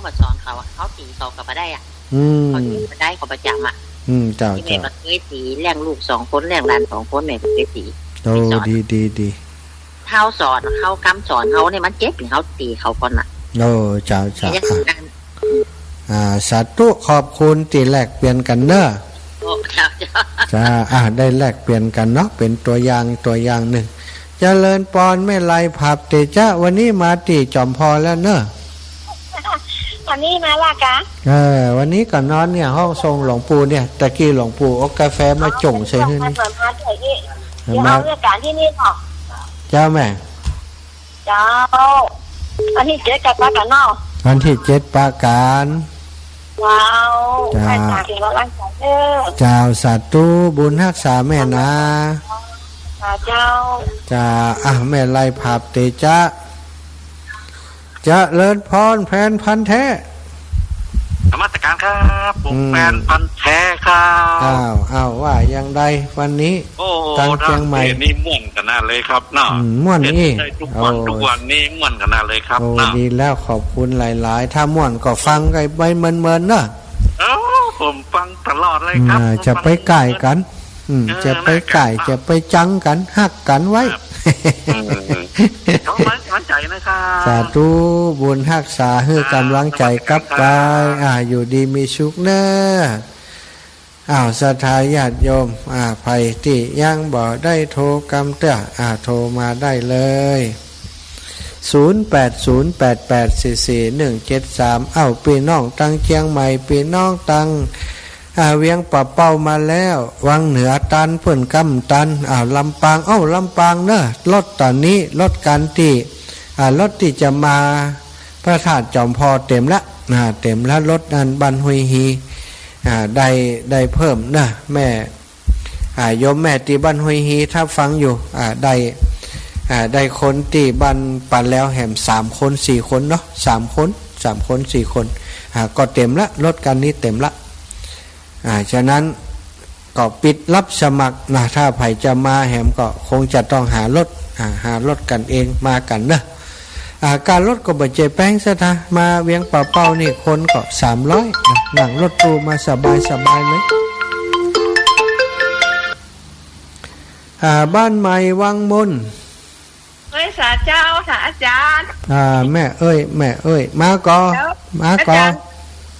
Speaker 2: มาสอนเขาเขาตีเขากับมาได้อ่ะเขาตีมาได้เขาประจำอ่ะ
Speaker 1: เจ้า
Speaker 2: แม่ก็เคยตีเลี้ยงลูก2 คนเลี้ยงหลาน2 คนแม่ก็เคยตี
Speaker 1: โอ้ดี
Speaker 2: เขาสอนเขากำสอนเขาเนี่ยมันเจ็บหรือเขาตีเขาก่อนอ่ะ
Speaker 1: โอ้เจ้าสาธุขอบคุณตีแลกเปลี่ยนกันเนอะจ้าได้แลกเปลี่ยนกันเนาะเป็นตัวอย่างหนึ่งเจริญปอนไม่ไล่ผับเตจ้าวันนี้มาตีจอมพอแล้วเนอะ
Speaker 3: วันนี้มาละกะ
Speaker 1: วันนี้ก่อนนอนเนี่ยห้องทรงหลวงปู่เนี่ยตะกี้หลวงปู่เอากาแฟมาจ่งใส่ให้นี่
Speaker 3: มาเรื่องการที่นี่หรอ
Speaker 1: เจ้าแม่
Speaker 3: เจ้าวันที่7กับปากันเนาะ
Speaker 1: วันที่7ปาการ
Speaker 3: ว้าวจ้า
Speaker 1: เจ้าสาธุบุญรักษาแม่นะ
Speaker 3: เจ้า
Speaker 1: จ้าแม่ไล่ผับเตจ้าจะเลิศพรแผนพันแท้
Speaker 4: นมัสการครับผมแฟนพันแท้ครับ
Speaker 1: อ้าวว่าอย่างไรวันนี้
Speaker 4: ตั้งเชียงใหม่นี่ม่วนกันน่าเลยครับเนาะ
Speaker 1: ม่วนนี่
Speaker 4: ทุกวันนี้ม่วนกันน่าเลยครับ
Speaker 1: ดีแล้วขอบคุณหลายๆถ้าม่วนก็ฟังกันไปเมินๆเนาะ
Speaker 4: ผมฟังตลอดเลยครับ
Speaker 1: จะไปไก่กันจะไปไก่จะไปจังกันหักกันไว้
Speaker 4: เขามั่นใจนะครับ
Speaker 1: สาธุบุญรักษาให้กำลังใจกับกายอยู่ดีมีสุขเนอะศรัทธาญาติโยมภัยที่ยังบ่ได้โทรกำเตื้อโทรมาได้เลย0808844173พี่น้องตั้งเชียงใหม่พี่น้องตั้งเวียงป่าเป้ามาแล้ววังเหนือตันเพื่อนกำตันลำปางลำปางเนอะรถตอนนี้รถกันที่รถที่จะมาพระธาตุจอมพอเต็มละเต็มแล้วรถนั้นบันหุยฮีได้เพิ่มนะแม่โยมแม่ตีบันหุยฮีถ้าฟังอยู่ได้คนตีบันปันแล้วแหม3 คน4 คนเนาะ3 คน4 คนก็เต็มละรถกันนี้เต็มละฉะนั้นก็ปิดรับสมัครถ้าไผจะมาแหมก็คงจะต้องหารถกันเองมากันเนอะการรถก็บ่ใจแป้งซะท่ามาเวียงป่าเป้านี่คนก็300นั่งรถตู้มาสบายเลยบ้านใหม่วังมน
Speaker 3: สาเจ้าสาอาจารย์
Speaker 1: แม่เอ้ยมาก่อ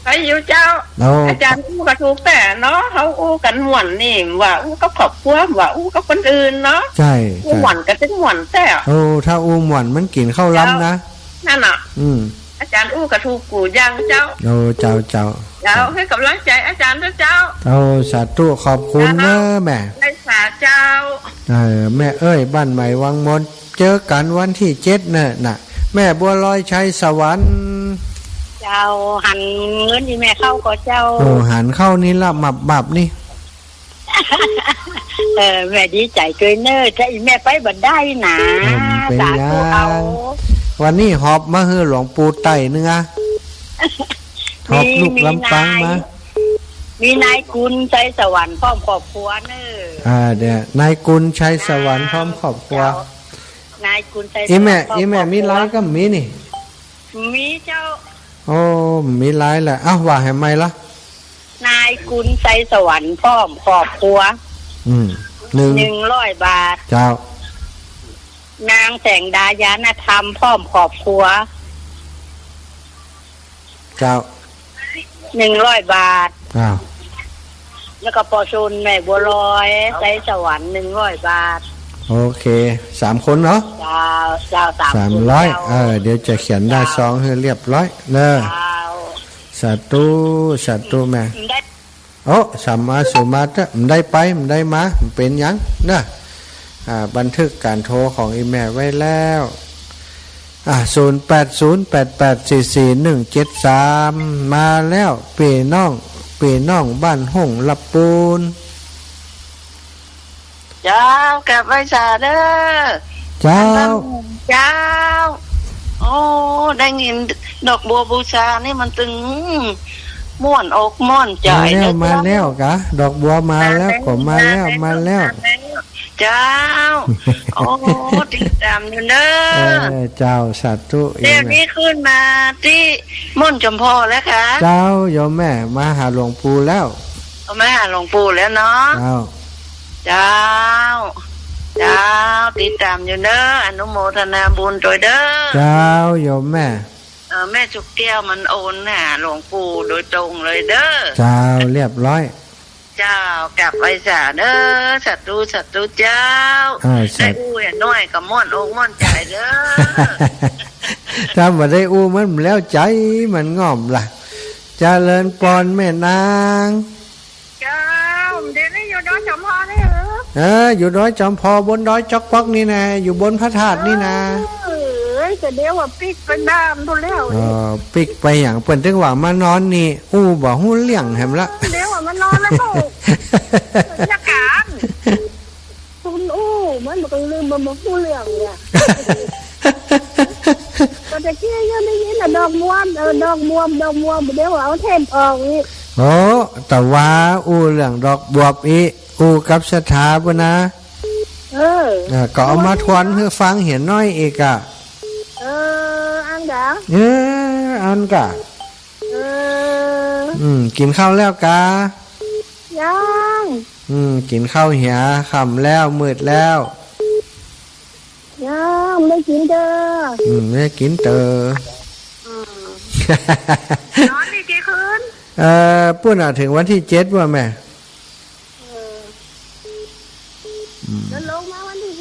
Speaker 3: ไปอยู่เจ้าอาจารย์อู้กระถูกแต่เนาะเขาอู้กันหวนนี่ว่าอู้ก็ขอบครัวว่าอู้ก็คนอื่นเนาะ
Speaker 1: ใช่
Speaker 3: อู้หวนก็เป็นหวนแต่
Speaker 1: ถ้าอู้หวนมันกินข้าวล้ำนะ
Speaker 3: นั่นน่ะอาจารย์อู้กระถูกกูยังเจ้า
Speaker 1: เจ้า
Speaker 3: ให้กำลังใจอาจารย์เจ้า
Speaker 1: สาธุขอบคุณเนอะแม่
Speaker 3: ได้สาเจ้า
Speaker 1: แม่เอ้ยบ้านใหม่วังมนเจอกันวันที่7น่ะแม่บัวลอยชัยสวรรค์
Speaker 3: เจ้าหันเงินที่แม่เข้าก็เจ้า
Speaker 1: หันเข้านี่ละบับนี่
Speaker 3: แม่ดีใจเกินเนอถ้าแม่ไปบ่ได้นะ
Speaker 1: สาธุเอาวันนี้หอบมาให้หลวงปู่ไต่นึงหอบลูกลำปางมา
Speaker 3: มีนายกุลชัยสวรรค์พร้อมครอบครัวเนอ
Speaker 1: เดี๋ยวนายกุลชัยสวรรค์พร้อมครอบครัวน
Speaker 3: ายกุลชัย
Speaker 1: อีแม่มีไลน์ก็มีนี่
Speaker 3: มีเจ้า
Speaker 1: มีไลน์แหละว่าให้ไหมล่ะ
Speaker 3: นายกุลชัยสวรรค์พร้อมครอบครัว100 บาท
Speaker 1: เจ้าน
Speaker 3: างแสงดายานธรรมพร้อมครอบครัว
Speaker 1: เจ้า
Speaker 3: 100 บาทแล้วก็ปอชุนแม่บัวลอยชัยสวรรค์100 บาท
Speaker 1: โอเค3 คนเนาะ
Speaker 3: เจ้า
Speaker 1: 300เดี๋ยวจะเขียนได้2ให้เรียบร้อยเนอะสาธุแม่สัมมาสุมาตะมันได้ไปมันได้มามันเป็นยังนะบันทึกการโทรของอีแม่ไว้แล้ว 0808844173มาแล้วเปีน้องบ้านห้องลับปูน
Speaker 3: เจ้ากลับไปสาเด้อ
Speaker 1: เจ้า
Speaker 3: เจ้าโอ้ได้ยินดอกบัวบูชานี่มันตึงม่วนอกม่วนใจ
Speaker 1: มาแล้วกะดอกบัวมาแล้วก็มาแล้ว
Speaker 3: เจ้าโอ้ติดตามอยู่เด้อ
Speaker 1: เจ้าสาธุ
Speaker 3: เดี๋ยวนี้ขึ้นมาที่ม่อนจมพ่อแล้วค่ะ
Speaker 1: เจ้าโยมแม่มาหาหลวงปู่แล้ว
Speaker 3: มาหาหลวงปู่แล้วเนาะเจ้าติดตามอยู่เด้ออนุโมทนาบุญโดยเด้อ
Speaker 1: เจ้าโยมแม่
Speaker 3: แม่จุกแก้วมันโอนหาหลวงปู่โดยตรงเลยเด้อ
Speaker 1: เจ้าเรียบร้อย
Speaker 3: เจ้ากลับไปสาเด้อสัตว์เจ้าได้อู้อย่างน้อยกับม่อนอกม่อนใจเด้อ
Speaker 1: ถ้ามาได้อู้มันแล้วใจมันง่อมล่ะเจริญปอนแม่นาง
Speaker 3: เจ้าเดี๋ยวนี้อยู่ดอยจอมพอได้เหร
Speaker 1: ออยู่ดอยจอมพอบนดอยจอกป๊อกนี่นะอยู่บนพระธาตุนี่นะ
Speaker 3: จะเดี๋ยวว่าปิกไปบ้านทุแล้ว
Speaker 1: ปิกไปอย่างเปิ่นถึงว่ามานอนนี่อู้บ่ฮู้เลี้ยงแหมละ
Speaker 3: เดี๋ยวว่ามานอนแล้วโตอยากการคุณอู้มันบ่ต้องลืมบ่ฮู้เรื่องเนี่ยก็จะเกี่ยยังได้ยินน่ะดอกม่วงเดี๋ยวเอาเทมออกอีก
Speaker 1: โอ้แต่ว่าอู้เรื่องดอกบวบอีอู้กับสถาบ่นะก็เอามาทวนให้ฟังเห็นน้อยอีกอ่ะ
Speaker 3: อันกะ
Speaker 1: อันกะกินข้าวแล้วกะ
Speaker 3: ยัง
Speaker 1: กินข้าวเหี่ยค่ำแล้วมืดแล้ว
Speaker 3: ยังไม่กินเด้อ
Speaker 1: ไม่กินเต
Speaker 3: นอนนี่กี่คืน
Speaker 1: ปุ่นถึงวันที่7ว่าแม่
Speaker 3: แล้วลงมาวันที่5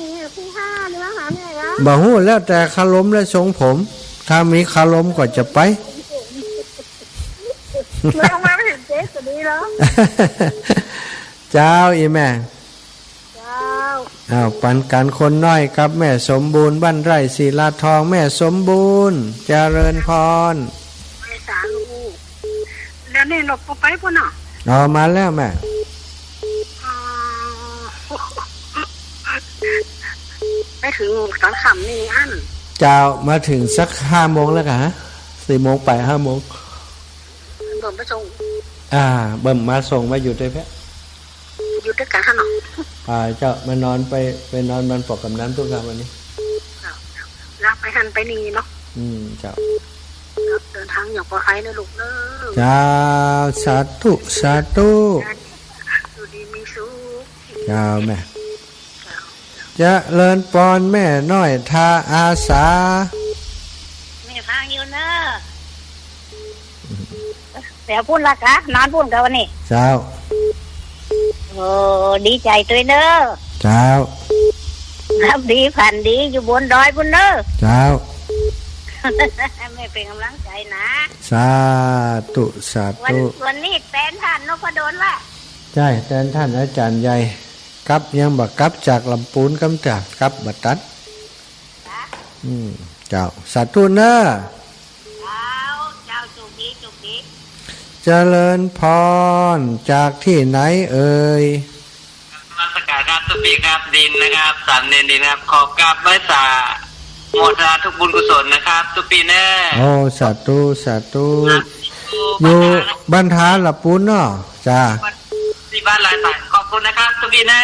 Speaker 3: นี่มาหาแม่ละ
Speaker 1: บ่ฮู้แล้วแต่คารมและทรงผมถ้ามีคารมก็จะไป
Speaker 3: ไม่ลงมาไม่ถึง7ก็ดีแล้ว
Speaker 1: เจ้าอีแม่
Speaker 3: เจ้า
Speaker 1: ปันกันคนน้อยครับแม่สมบูรณ์บ้านไร่ศิลาทองแม่สมบูรณ์เจริญพร
Speaker 3: ไม่สาลูกแล้วนี่นกไปพุ่นน่ะ
Speaker 1: มาแล้วแม่
Speaker 3: ไปถึงตอนค่ำนี่อัน
Speaker 1: เจ้ามาถึงสัก5 โมงแล้วกะฮะ4 โมงไป5 โมง
Speaker 3: เบิ่มไปส่ง
Speaker 1: เบิ่มมาส่งมาอยู่ด้วยแพะ
Speaker 3: อยู่ด้วยกันค่ะเนาะ
Speaker 1: เจ้ามานอนไปนอนมันปอกกับน้ำทุกครั้งวันนี้
Speaker 3: รับไปหันไปนี่เนาะ
Speaker 1: เจ้า
Speaker 3: เดินทางอย่างปลอดภัยนะลูกเด้อ
Speaker 1: เจ้าสาธุ
Speaker 3: อยู่ดีมีสุข
Speaker 1: เจ้าแม่จะเลินปอนแม่น้อยทาอาสา
Speaker 3: แม่ฟังอยู่เนอะเดี๋ยวพูดละกะนอนพูดกันวันนี้
Speaker 1: เจ้า
Speaker 3: โอ้ดีใจตัวเนอะ
Speaker 1: เจ้า
Speaker 3: รับดีผ่านดีอยู่บนดอยบนเนอะ
Speaker 1: เจ้า
Speaker 3: แม่เป็นกำลังใจนะ
Speaker 1: สาธุ
Speaker 3: วันนี้แตนท่านนพดลละ
Speaker 1: ใช่แตนท่านอาจารย์ใหญ่กับยังบักกับจากลำปูนกำจากกับบัดตัดเจ้าสาธุเนอะ
Speaker 3: เจ้าจุกดี
Speaker 1: เจริญพรจากที่ไหนเอ่ย
Speaker 4: นมัสการครับสุปีครับดินนะครับสันเนนดินครับขอบกราบไหว้สาโมทนาทุกบุญกุศลนะครับสุปีแน่
Speaker 1: สาธุอยู่บ้านท้าลำปูนเนาะจ้า
Speaker 4: ที่บ้านลายต่างขอบคุณนะครับสุปีแน่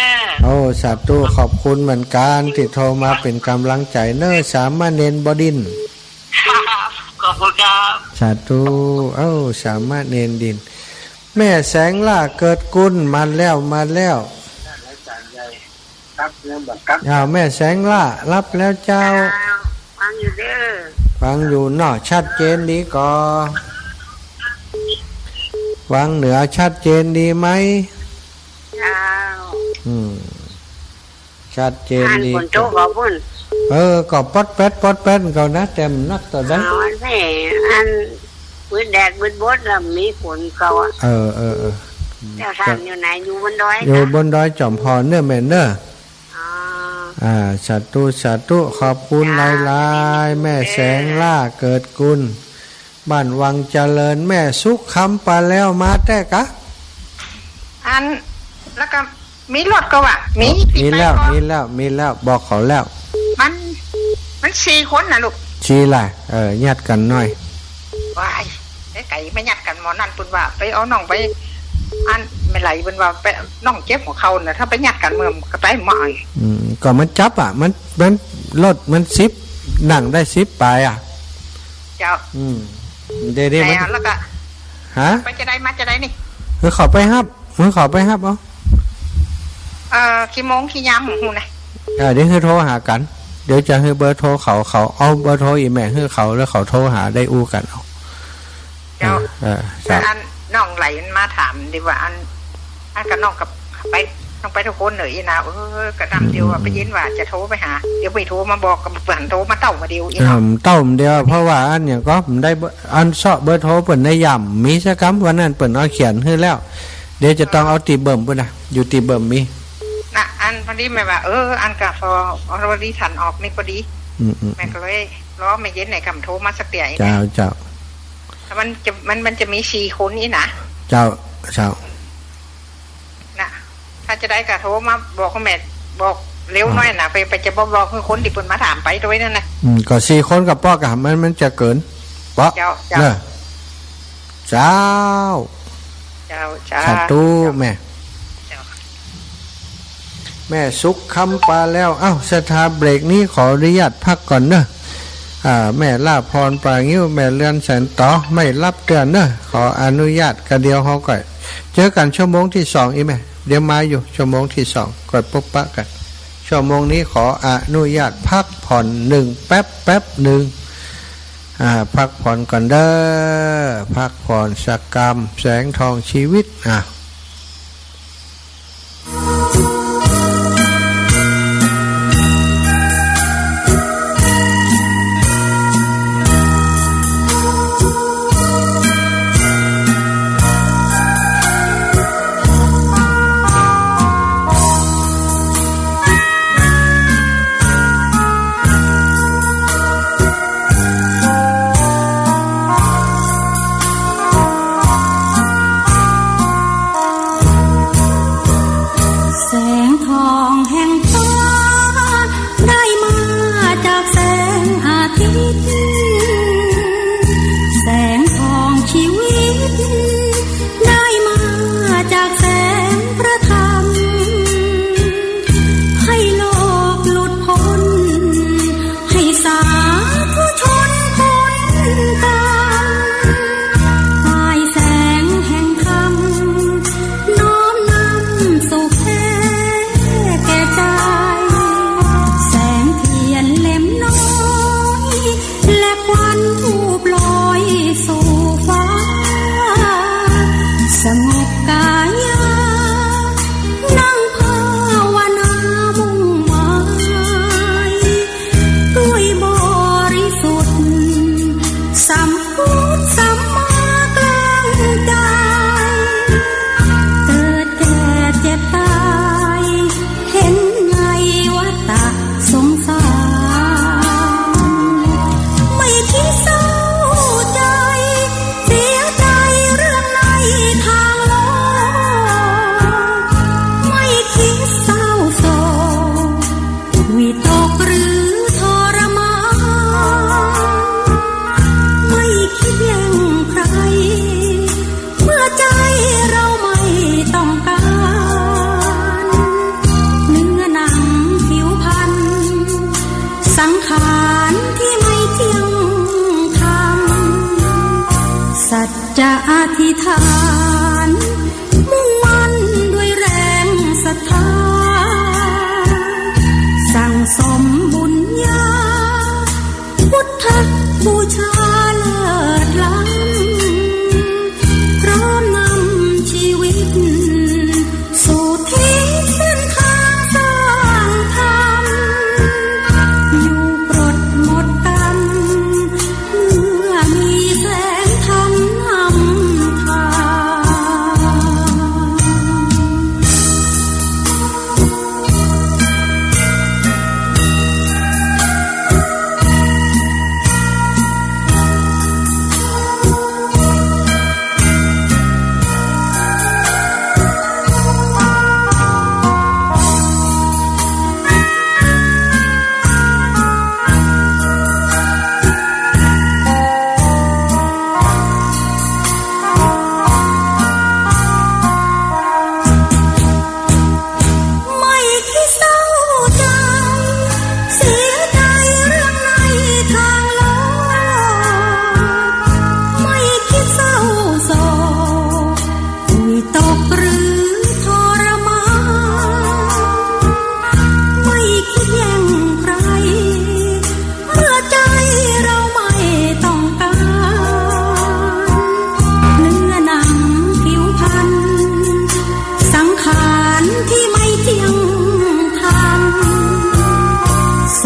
Speaker 1: สาธุขอบคุณเหมือนกันที่โทรมาเป็นกำลังใจเนอะสามเณรบดิน
Speaker 4: ขอบคุณครับ
Speaker 1: สาธุสามเณรดินแม่แสงล่าเกิดกุลมาแล้วแม่แสงล่ารับแล้วเจ้า
Speaker 3: ฟังอยู่เด้อ
Speaker 1: ฟังอยู่เนาะชัดเจนดีก่อฟังเหนือชัดเจนดีไหมชัดเจนดี
Speaker 3: คนโตขอบคุณ
Speaker 1: ก็ปอดแป๊ดเขานะเต็มนักต่อได้
Speaker 3: แม่อันมืดแดดมืดบดแล้วมีฝนเขาแล้วท่านอยู่ไหนอยู่บนดอย
Speaker 1: จอมพรเนื้อแม่เนื้อ สาธุสาธุขอบคุณหลายๆแม่แสงล่าเกิดกุลบ้านวังเจริญแม่สุขคำปาแล้วมาแต่กะ
Speaker 3: อันแล้วก็มีรถก็ว่ามี
Speaker 1: แล้วบอกเขาแล้ว
Speaker 3: มัน4 คนนะลูก
Speaker 1: ชี้ล่ะญาติกันหน่อย
Speaker 3: ว้ายไก่ไม่ญาติกันหมอนั่นปุ่นว่าไปเอาน้องไปอันไม่ไหลปุ่นว่าไปน้องเจ็บของเขาน่ะถ้าไปญาติกันเมื่อก็ไปหม่อย
Speaker 1: ก็มันจับมันรถมัน10นั่งได้10ไป
Speaker 3: เจ้า
Speaker 1: เดี๋ยวมัน
Speaker 3: แล้วก็
Speaker 1: ฮะ
Speaker 3: ไปจะได้มาจะได้นี่
Speaker 1: เขาไปฮับเอา
Speaker 3: กี่โมงกี่ยามหูนะ
Speaker 1: เดี๋ยวให้โทรหากันเดี๋ยวจะให้เบอร์โทรเขาเอาเบอร์โทรอีแม่ให้เขาแล้วเขาโทรหาได้อู้กันเอา
Speaker 3: เจ้าอันน้องไหลมาถามดีว่าอันกับน้องกับไปต้องไปทุกคนเหนื่อยนะกระดำเดียวไปยินว่าจะโทรไปหาเดี๋ยวไปโทรมาบอกกับเพื่อนโทรมาเต้ามาเดียว
Speaker 1: เต้าเดียวเพราะว่าอันเนี่ยก็ผมได้อันซอเบอร์โทรเปิดในย่ำมีสักคำวันนั้นเปิดเอาเขียนให้แล้วเดี๋ยวจะต้องเอาตีเบิ่มปุ่นนะอยู่ตีเบิ่มมี
Speaker 3: นะอันพอดีแม่ว่าอันกาฟอพอดีทันออกนี่พอดีแม่ก็เลยล้อไม่เย็นไหนคำโทรมาสักเดียว
Speaker 1: เจ้า
Speaker 3: มันจะมี4 คนนี่นะ
Speaker 1: เจ้า
Speaker 3: นะถ้าจะได้กะโทรมาบอกคุณแม่บอกเร็วหน่อยนะไปจะบอกให้คนที่เพิ่นมาถามไปด้วยนั่นนะ
Speaker 1: ก็4 คนกับป้อกับมันจะเกินป้อเจ้าสาธุแม่สุขคำปาแล้วสถาเบรกนี้ขออนุญาตพักก่อนเนอะแม่ล่าพรปลางิ้วแม่เลื่อนแสนต่อไม่รับเตือนเนอะขออนุญาตกระเดียวเขาก่อยเจอกันชั่วโมงที่2อีแม่เดี๋ยวมาอยู่ชั่วโมงที่2ก่อยปุ๊บปะกันชั่วโมงนี้ขออนุญาตพักผ่อน1แป๊บหนึ่งพักผ่อนก่อนเด้อพักผ่อนสักกรรมแสงทองชีวิต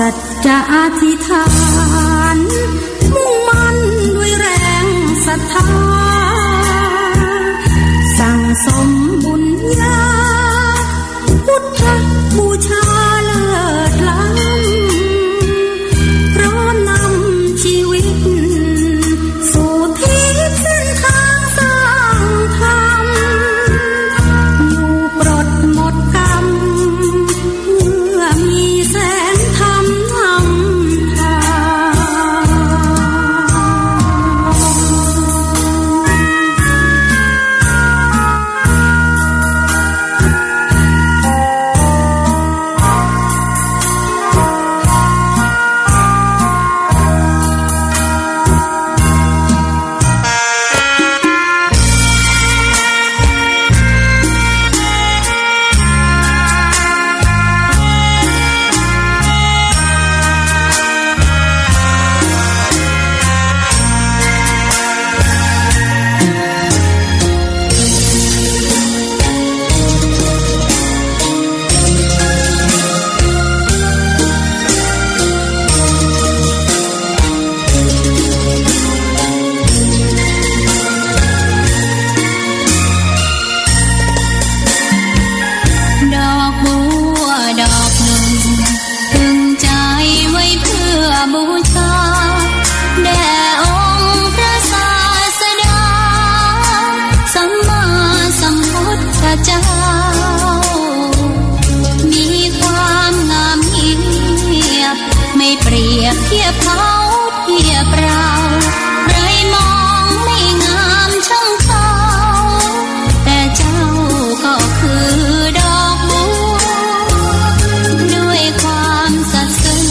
Speaker 5: สัจจะอธิษฐานมุ่งมั่นด้วยแรงศรัทธาสั่งสมบุญญาพุทธบูชาเลิศล้ำเพราะนำชีวิตสู่ทิศเส้นทางสร้างธรรมอยู่ปลดหมดกรรมเมื่อมีแสงธรรมนำทางดอกบัวดอกหนึ่งพึงใจไว้เพื่อบูชาแด่องค์พระศาสดาสัมมาสัมพุทธเจ้ามีความงามเงียบไม่เปรียบเทียบเขาเทียบเราใครมองไม่งามช่างเขาแต่เจ้าก็คือดอกบัวด้วยความสัตย์ซื่อ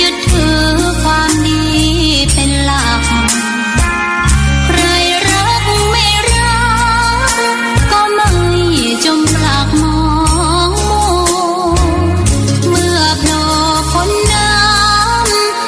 Speaker 5: ยึดถือความดีเป็นหลักใครรักไม่รักก็ไม่จมปลักมองมัวเมื่อโผล่พ้นน้ำ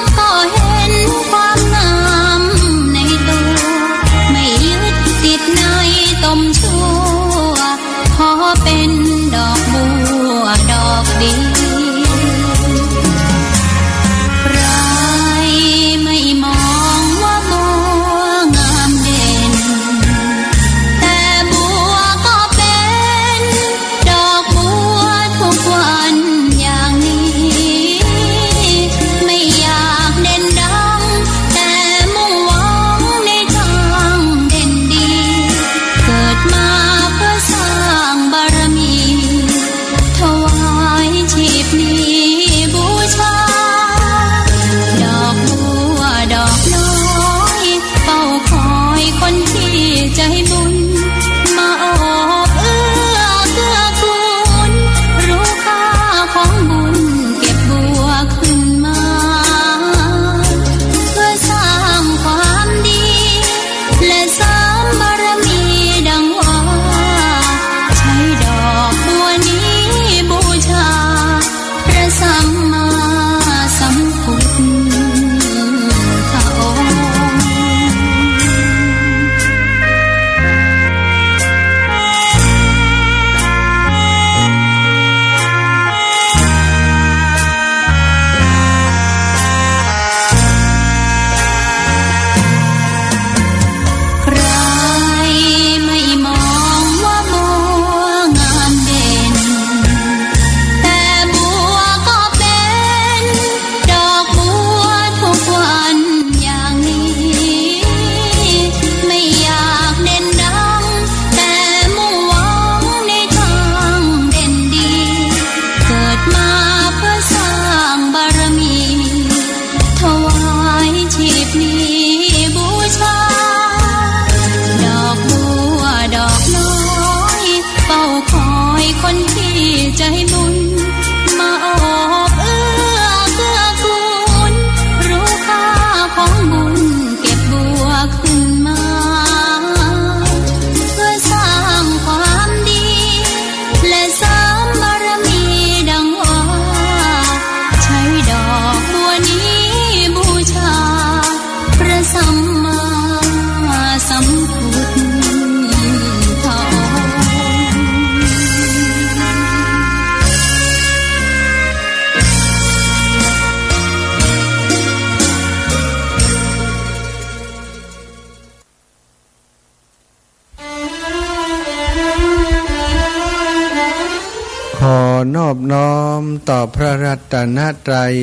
Speaker 1: อบน้อมต่อพระรัตนตรัย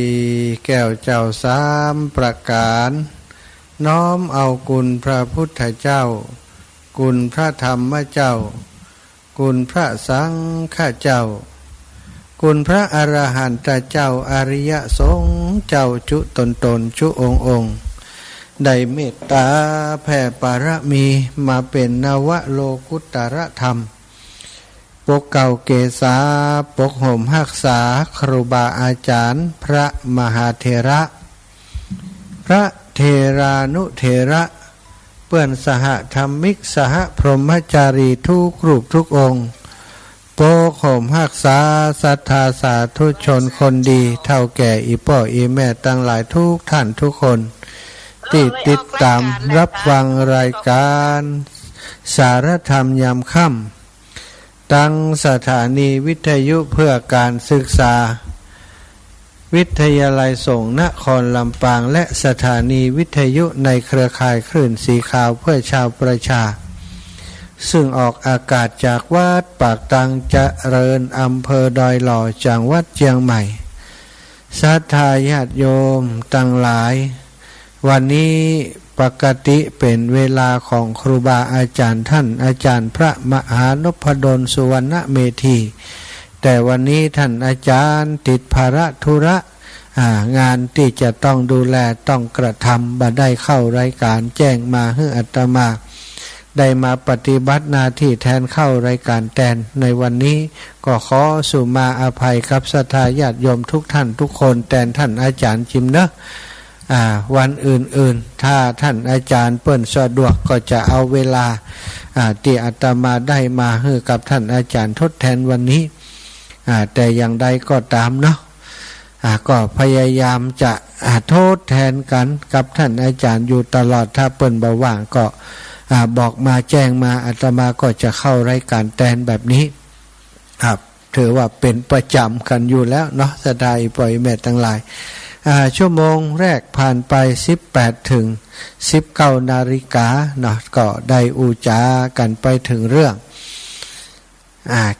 Speaker 1: แก้วเจ้าสามประการน้อมเอาคุณพระพุทธเจ้าคุณพระธรรมเจ้าคุณพระสังฆเจ้าคุณพระอรหันตเจ้าอริยสงฆ์เจ้าจุตนจุองค์ได้เมตตาแผ่ปารมีมาเป็นนวโลกุตรธรรมปกเก่าเกษาปกห่มหักษาครูบาอาจารย์พระมหาเถระพระเทรานุเถระเปื้อนสหธรรมิกสหพรหมจารีทุกรูปทุกองค์โปกห่มหักษาศรัทธาสาธุชนคนดีเท่าแก่อีพ่ออีแม่ตั้งหลายทุกท่านทุกคนที่ติดตามรับฟังรายการสารธรรมยามค่ำตั้งสถานีวิทยุเพื่อการศึกษาวิทยาลัยส่งนครลำปางและสถานีวิทยุในเครือข่ายคลื่นสีขาวเพื่อชาวประชาซึ่งออกอากาศจากวัดปากตังเจริญอำเภอดอยหล่อจังหวัดเชียงใหม่ศรัทธาญาติโยมตั้งหลายวันนี้ปกติเป็นเวลาของครูบาอาจารย์ท่านอาจารย์พระมหานพดลสุวรรณเมธีแต่วันนี้ท่านอาจารย์ติดภาระธุระงานที่จะต้องดูแลต้องกระทำบ่ได้เข้ารายการแจ้งมาให้อาตมาได้มาปฏิบัติหน้าที่แทนเข้ารายการแทนในวันนี้ก็ขอสุมาอภัยกับศรัทธาญาติโยมทุกท่านทุกคนแทนท่านอาจารย์จิมเนอะวันอื่นๆถ้าท่านอาจารย์เปิ้นสะดวกก็จะเอาเวลาที่อาตมาได้มาให้กับท่านอาจารย์ทดแทนวันนี้แต่อย่างใดก็ตามเนาะก็พยายามจะโทษแทนกันกับท่านอาจารย์อยู่ตลอดถ้าเปิ้นบ่ว่างก็บอกมาแจ้งมาอาตมาก็จะเข้ารายการแทนแบบนี้ครับถือว่าเป็นประจำกันอยู่แล้วเนาะสดายปล่อยแม่ทั้งหลายชั่วโมงแรกผ่านไป18ถึง19นาฬิกาเนาะก็ได้อูจากันไปถึงเรื่อง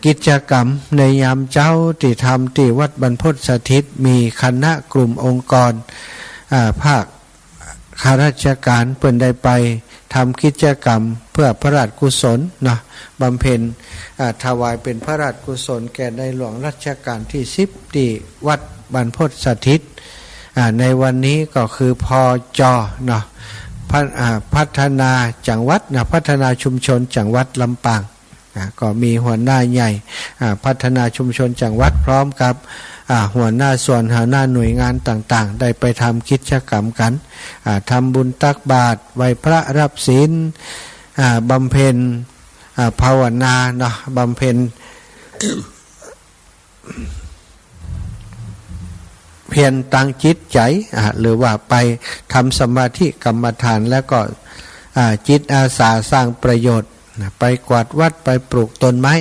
Speaker 1: กิจกรรมในยามเจ้าที่ทำที่วัดบรรพตสถิตมีคณะกลุ่มองค์กรภาคข้าราชการเปิ่นได้ไปทำกิจกรรมเพื่อพระราชกุศลเนาะบำเพ็ญถวายเป็นพระราชกุศลแก่ในหลวงรัชกาลที่10ที่วัดบรรพตสถิตในวันนี้ก็คือพจเนาะพัฒนาจังหวัดนะพัฒนาชุมชนจังหวัดลำปางก็มีหัวหน้าใหญ่พัฒนาชุมชนจังหวัดพร้อมกับหัวหน้าส่วนหัวหน้าหน่วยงานต่างๆได้ไปทำกิจกรรมกันทำบุญตักบาตรไหว้พระรับศีลบำเพ็ญภาวนาเนาะบำเพ็ญ เพียรตั้งจิตใจหรือว่าไปทำสมาธิกรรมฐานแล้วก็จิตอาสาสร้างประโยชน์ไปกวาดวัดไปปลูกต้นไม้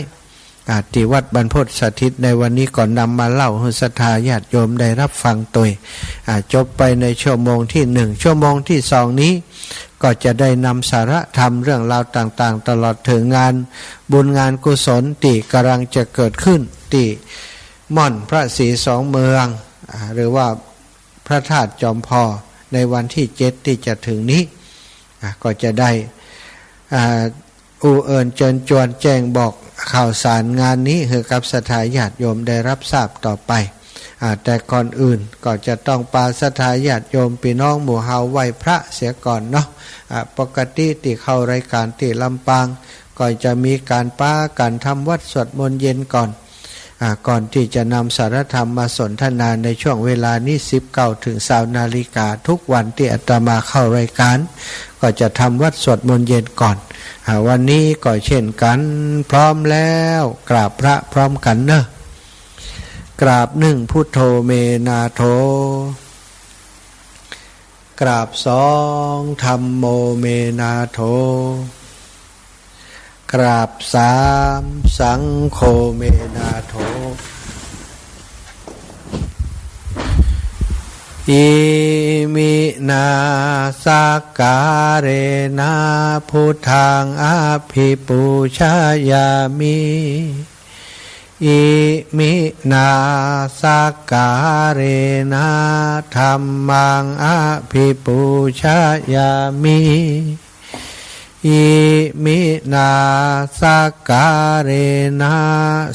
Speaker 1: ที่วัดบรรพตสถิตในวันนี้ก่อนนำมาเล่าให้ศรัทธาญาติโยมได้รับฟังตัวจบไปในชั่วโมงที่1ชั่วโมงที่2นี้ก็จะได้นำสาระธรรมเรื่องราวต่างๆตลอดถึงงานบุญงานกุศลที่กำลังจะเกิดขึ้นที่ม่อนพระศรีสองเมืองหรือว่าพระธาตุจอมพอในวันที่7ที่จะถึงนี้ก็จะได้เอิญเชิญชวนแจ้งบอกข่าวสารงานนี้ให้กับศรัทธาญาติโยมได้รับทราบต่อไปแต่ก่อนอื่นก็จะต้องปาศรัทธาญาติโยมพี่น้องหมู่เฮาไหว้พระเสียก่อนเนาะปกติที่เข้ารายการที่ลำปางก็จะมีการป้าการทำวัดสวดมนต์เย็นก่อนที่จะนำสารธรรมมาสนทนาในช่วงเวลานี้19ถึง20นาฬิกาทุกวันที่อาตมาเข้ารายการก็จะทำวัดสวดมนต์เย็นก่อนวันนี้ก็เช่นกันพร้อมแล้วกราบพระพร้อมกันเนอะกราบ1พุทโธเมนาโธกราบ2ธัมโมเมนาโธกราบ3สังโฆเมนาโธอิมินาสการเรนะพุทธังอภิปูชายามิ อิมินาสการะนะธัมมังอภิปูชยามิอิมินาสการะนะ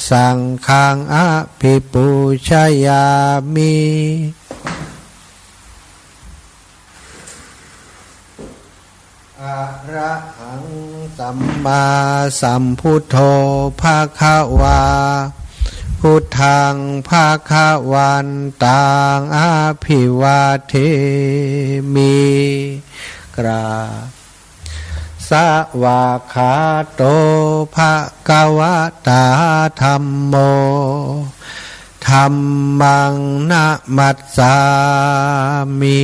Speaker 1: สังฆังอภิปูชยามิอะระหังสัมมาสัมพุทโธภะคะวาพุทธังภะคะวันตังอภิวาเทมิกราสวากขาโตภะคะวะตาธัมโมธัมมังนะมัสสามิ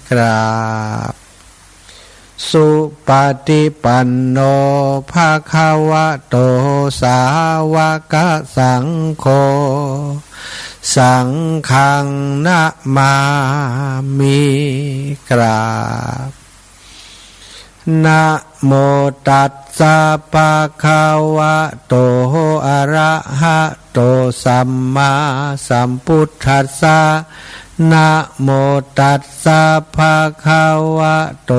Speaker 1: กราบสุปฏิปันโนภะคะวะโตสาวกสังโฆสังฆังนะมามิกราบนะโมตัสสะภะคะวะโตอะระหะโตสัมมาสัมพุทธัสสะนะโมตัสสะภะคะวะโต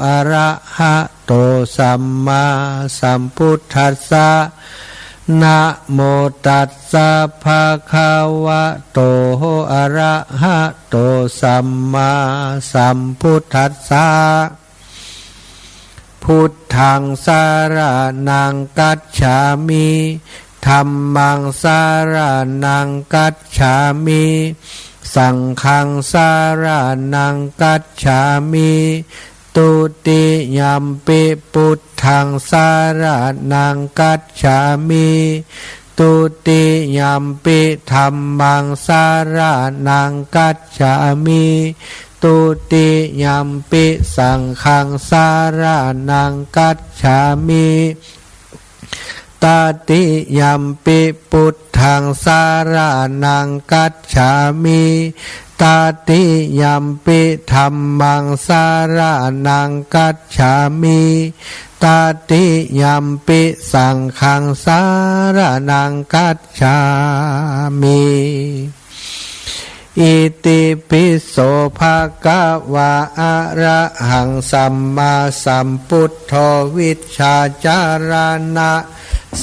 Speaker 1: อะระหะโตสัมมาสัมพุทธัสสะนะโมตัสสะภะคะวะโตอะระหะโตสัมมาสัมพุทธัสสะพุทธังสารนังกัจฉามิธัมมังสารนังกัจฉามิสังฆังสารนังกัจฉามิตุติยัมปิพุทธังสารนังกัจฉามิตุติยัมปิธัมมังสารนังกัจฉามิตุติยัมปิสังฆังสารนังกัจฉามิตติยัมปิพุทธังสารนังกัจฉามิตติยัมปิธัมมังสารนังกัจฉามิตติยัมปิสังฆังสารนังกัจฉามิอิติปิโสภะคะวะอะระหังสัมมาสัมพุทโธวิชชาจารณะ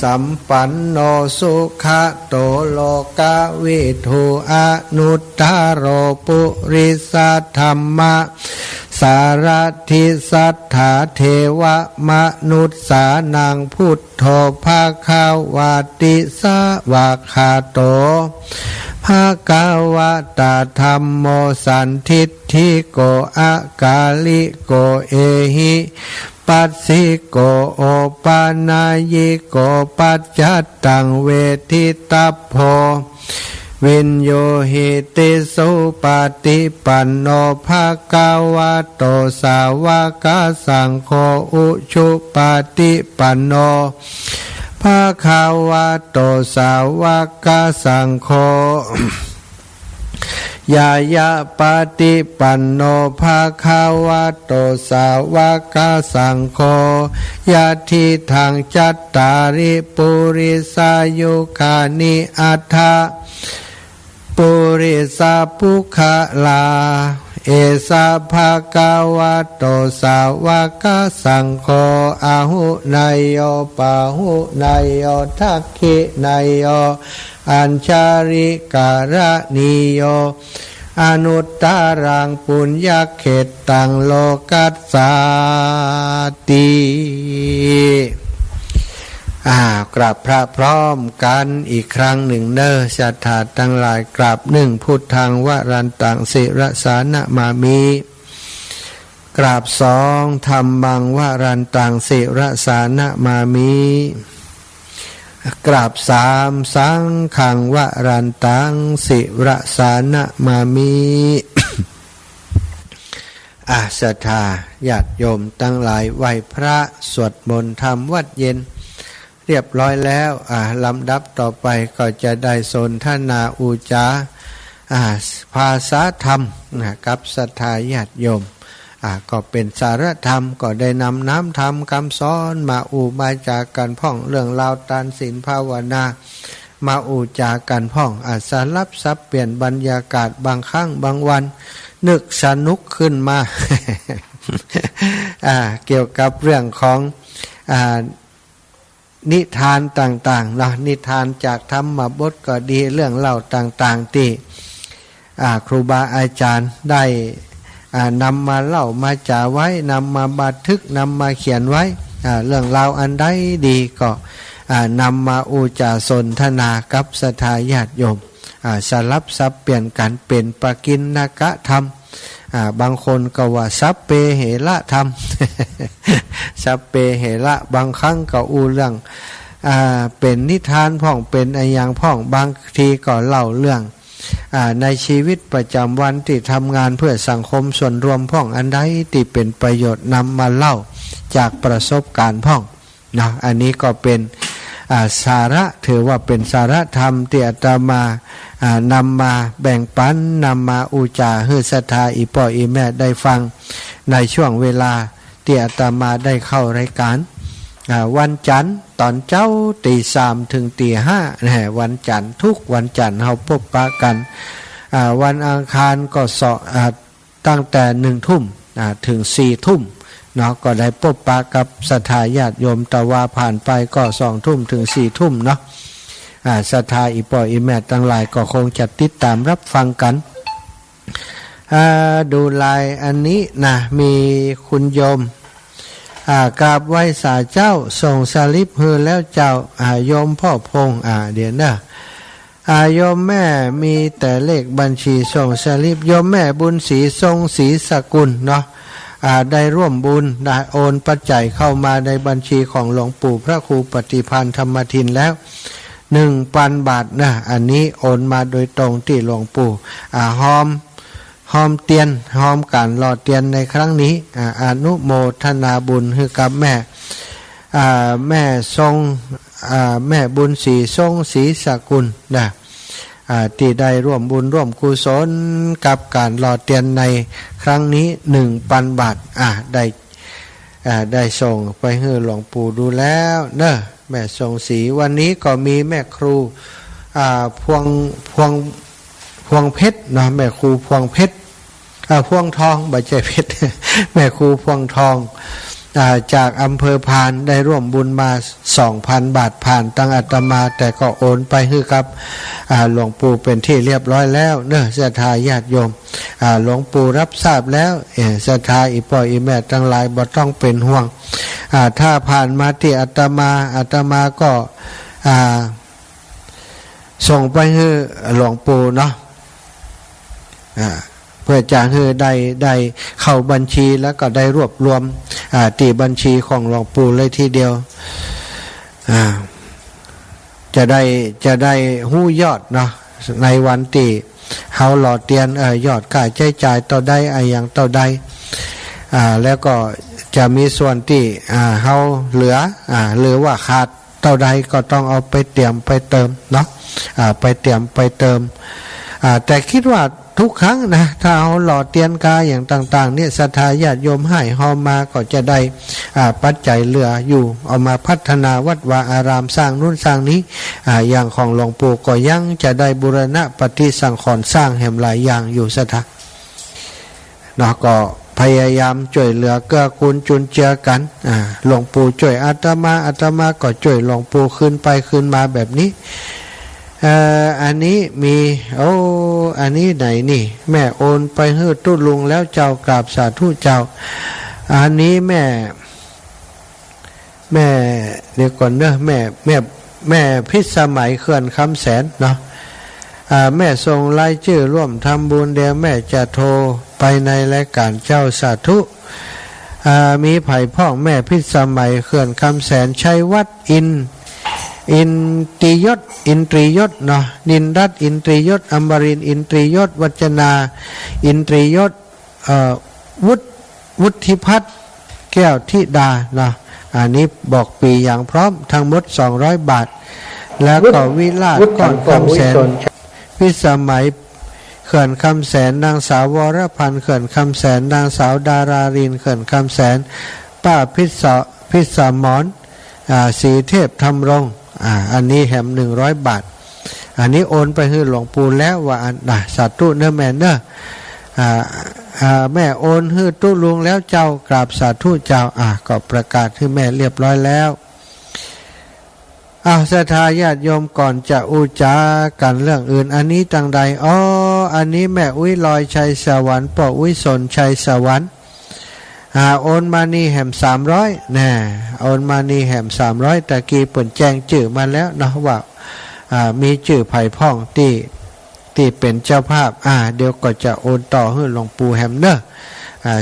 Speaker 1: สัมปันโนสุขโตโลกวิทูอนุตตโรปุริสธัมมะสารทิสัทธาเทวมนุษสานังพุทโธภะคะวะติสวากขาโตภะคะวะตาธัมโมสันทิฏฐิโกอากาลิโกเอหิปัสสิโกโอปานายิโกปัจจัตตังเวทิตัพโพวินโยหิติสุปฏิปันโนภะคะวะโตสาวกสังโฆอุชุปฏิปันโนภะคะวะโตสาวกสังโฆยายะปฏิปันโนภะคะวะโตสาวกสังโฆยะทิทังจัตตาริปุริสายุคานิอัฏฐะปุริสาภุคะลาเอสะภะคะวะโตสาวกสังโฆอะหุนายโยปะหุนายโยทักขินายโยอัญชาริการณิโยอนุตตรังปุญญเขตตังโลกัสสาติกราบพระพร้อมกันอีกครั้งหนึ่งเนอศรัทธาทั้งหลายกราบหนึ่งพุทธังวรันตังสิรสานะมามิกราบสองธัมมังวรันตังสิรสานะมามิกราบสามสังฆังวรันตังสิรสานะมามิศรัทธาญาติโยมทั้งหลายไหว้พระสวดมนต์ทำวัดเย็นเรียบร้อยแล้วลำดับต่อไปก็จะได้สนทนาอุจาภาษาธรรมกับศรัทธาญาติโยมก็เป็นสารธรรมก็ได้นำน้ำธรรมคำสอนมาอุบายจากกันพ่องเรื่องราวตานศีลภาวนา มาอูจากันพ่องอาจสลับซับเปลี่ยนบรรยากาศบางครั้งบางวันนึกสนุกขึ้นมา เกี่ยวกับเรื่องของนิทานต่างๆเนาะนิทานจากธรรมบทก็ดีเรื่องเล่าต่างๆที่ครูบาอาจารย์ได้นำมาเล่ามาจ่าไว้นำมาบันทึกนำมาเขียนไว้เรื่องราวอันใดดีก็นำมาอุจาสนทนากับศรัทธาญาติโยมสลับซับเปลี่ยนกันเป็นปกิณกะธรรมบางคนก็ว่าสัพเพเหระธรรม สัพเพเหระบางครั้งก็อูเรื่องเป็นนิทานพ่องเป็นอะไรอย่างพ่องบางทีก็เล่าเรื่องในชีวิตประจำวันที่ทำงานเพื่อสังคมส่วนรวมพ่องอันใดที่เป็นประโยชน์นำมาเล่าจากประสบการณ์พ่องนะอันนี้ก็เป็นสาระถือว่าเป็นสาระธรรมที่อาตมานำมาแบ่งปันนำมาอุจาให้ศรัทธาอีพ่ออีแม่ได้ฟังในช่วงเวลาที่อาตมาได้เข้ารายการวันจันทร์ตอนเจ้าตี3ถึงตี5นะวันจันทร์ทุกวันจันทร์เราพบปะกันวันอังคารก็ตั้งแต่1 ทุ่มถึง4 ทุ่มเนาะก็ได้พบปะกับศรัทธาญาติโยมแต่ว่าผ่านไปก็2 ทุ่มถึง4 ทุ่มเนาะศรัทธาอีพ่ออีแม่ทั้งหลายก็คงจะติดตามรับฟังกันดูลายอันนี้นะมีคุณโยมกราบไหว้สาเจ้าส่งสลิปเฮือแล้วเจ้าโยมพ่อพงเดี๋ยวนะโยมแม่มีแต่เลขบัญชีส่งสลิปโยมแม่บุญศรีทรงศรีสกุลเนาะได้ร่วมบุญได้โอนปัจจัยเข้ามาในบัญชีของหลวงปู่พระครูปฏิภาณธรรมทินแล้ว 1,000 บาทนะอันนี้โอนมาโดยตรงที่หลวงปู่หอมเตียนหอมการหล่อเตียนในครั้งนี้อนุโมทนาบุญให้กับแม่แม่ทรงแม่บุญศรีทรงศรีสกุลนะที่ได้ร่วมบุญร่วมกุศลกับการหล่อเตียนในครั้งนี้ 1,000 บาทได้ส่งไปให้หลวงปู่ดูแล้วเนอะแม่ทรงศรีวันนี้ก็มีแม่ครูพวงเพชรเนาะแม่ครูพวงเพชรพวงทองใบใจเพชร แม่ครูพวงทองจากอำเภอพานได้ร่วมบุญมา 2,000 บาทผ่านตั้งอาตมาแต่ก็โอนไปให้กับหลวงปู่เป็นที่เรียบร้อยแล้วเนอะศรัทธาญาติโยมหลวงปู่รับทราบแล้วศรัทธาอีพ่ออีแม่ทั้งหลายบ่ต้องเป็นห่วงถ้าผ่านมาที่อาตมาก็ส่งไปให้หลวงปู่เนาะเพื่อจะให้ได้เข้าบัญชีแล้วก็ได้รวบรวมตีบัญชีของหลวงปู่เลยทีเดียวจะได้หู้ยอดเนาะในวันที่เฮาหล่อเตียนยอดค่าใช้จ่ายต่อได้อย่างต่อได้แล้วก็จะมีส่วนที่เฮาเหลือหรือว่าขาดเท่าใดก็ต้องเอาไปเตรียมไปเติมเนาะไปเตรียมไปเติมแต่คิดว่าทุกครั้งนะถ้าเอาหล่อเตียนกาอย่างต่างๆเนี่ยศรัทธาญาติโยมให้หอมมาก็จะได้ปัจจัยเหลืออยู่เอามาพัฒนาวัดวาอารามสร้างนู่นสร้างนี้อย่างของหลวงปู่ก็ยังจะได้บูรณะปฏิสังขรณ์สร้างแห่งหลายอย่างอยู่ศรัทธาเนาะก็พยายามช่วยเหลือเกื้อกูลจุนเจือกันหลวงปู่ช่วยอาตมาก็ช่วยหลวงปู่ขึ้นไปขึ้นมาแบบนี้อันนี้มีอันนี้ไหนนี่แม่โอนไปให้ตุ้ลุงแล้วเจ้ากราบสาธุเจ้าอันนี้แม่เดี๋ยวก่อนเนอะแม่พิสมัยเขื่อนคำแสนเนาะแม่ส่งรายชื่อร่วมทำบุญเดี๋ยวแม่จะโทรไปในรายการเจ้าสาธุมีไผ่พ่องแม่พิสมัยเขื่อนคำแสนชัยวัดอินตรียศเนาะนินรัตน์อินตรียศอมรินทร์อินตรียศวัจนาอินตรียศวุฒิพัฒน์แก้วธิดาเนาะอันนี้บอกปีอย่างพร้อมทั้งหมด200 บาทแล้วก็วิลาศก่อนคำแสนพิสมัยเขื่อนคำแสนนางสาววรพันธ์เขื่อนคำแสนนางสาวดารารินเขื่อนคำแสนป้าพิสมรศรีเทพธรรมรงค์อันนี้แหม100 บาท อันนี้โอนไปให้หลวงปู่แล้วว่าสาธุเนอะแม่เนอะแม่โอนให้ตู้ลุงแล้วเจ้ากราบสาธุเจ้าก็ประกาศให้แม่เรียบร้อยแล้วศรัทธาญาติโยมก่อนจะอุจากันเรื่องอื่นอันนี้ตังใดอันนี้แม่อุ้ยลอยชัยสวรรค์ปออุ้ยสนชัยสวรรค์โอนมานี่แหม300แน่โอนมานี่แหม300ตะกี้เปิ่นแจ้งชื่อมาแล้วเนาะว่ามีชื่อไผ่พ่องที่เป็นเจ้าภาพเดี๋ยวก็จะโอนต่อให้หลวงปู่แฮมเนอร์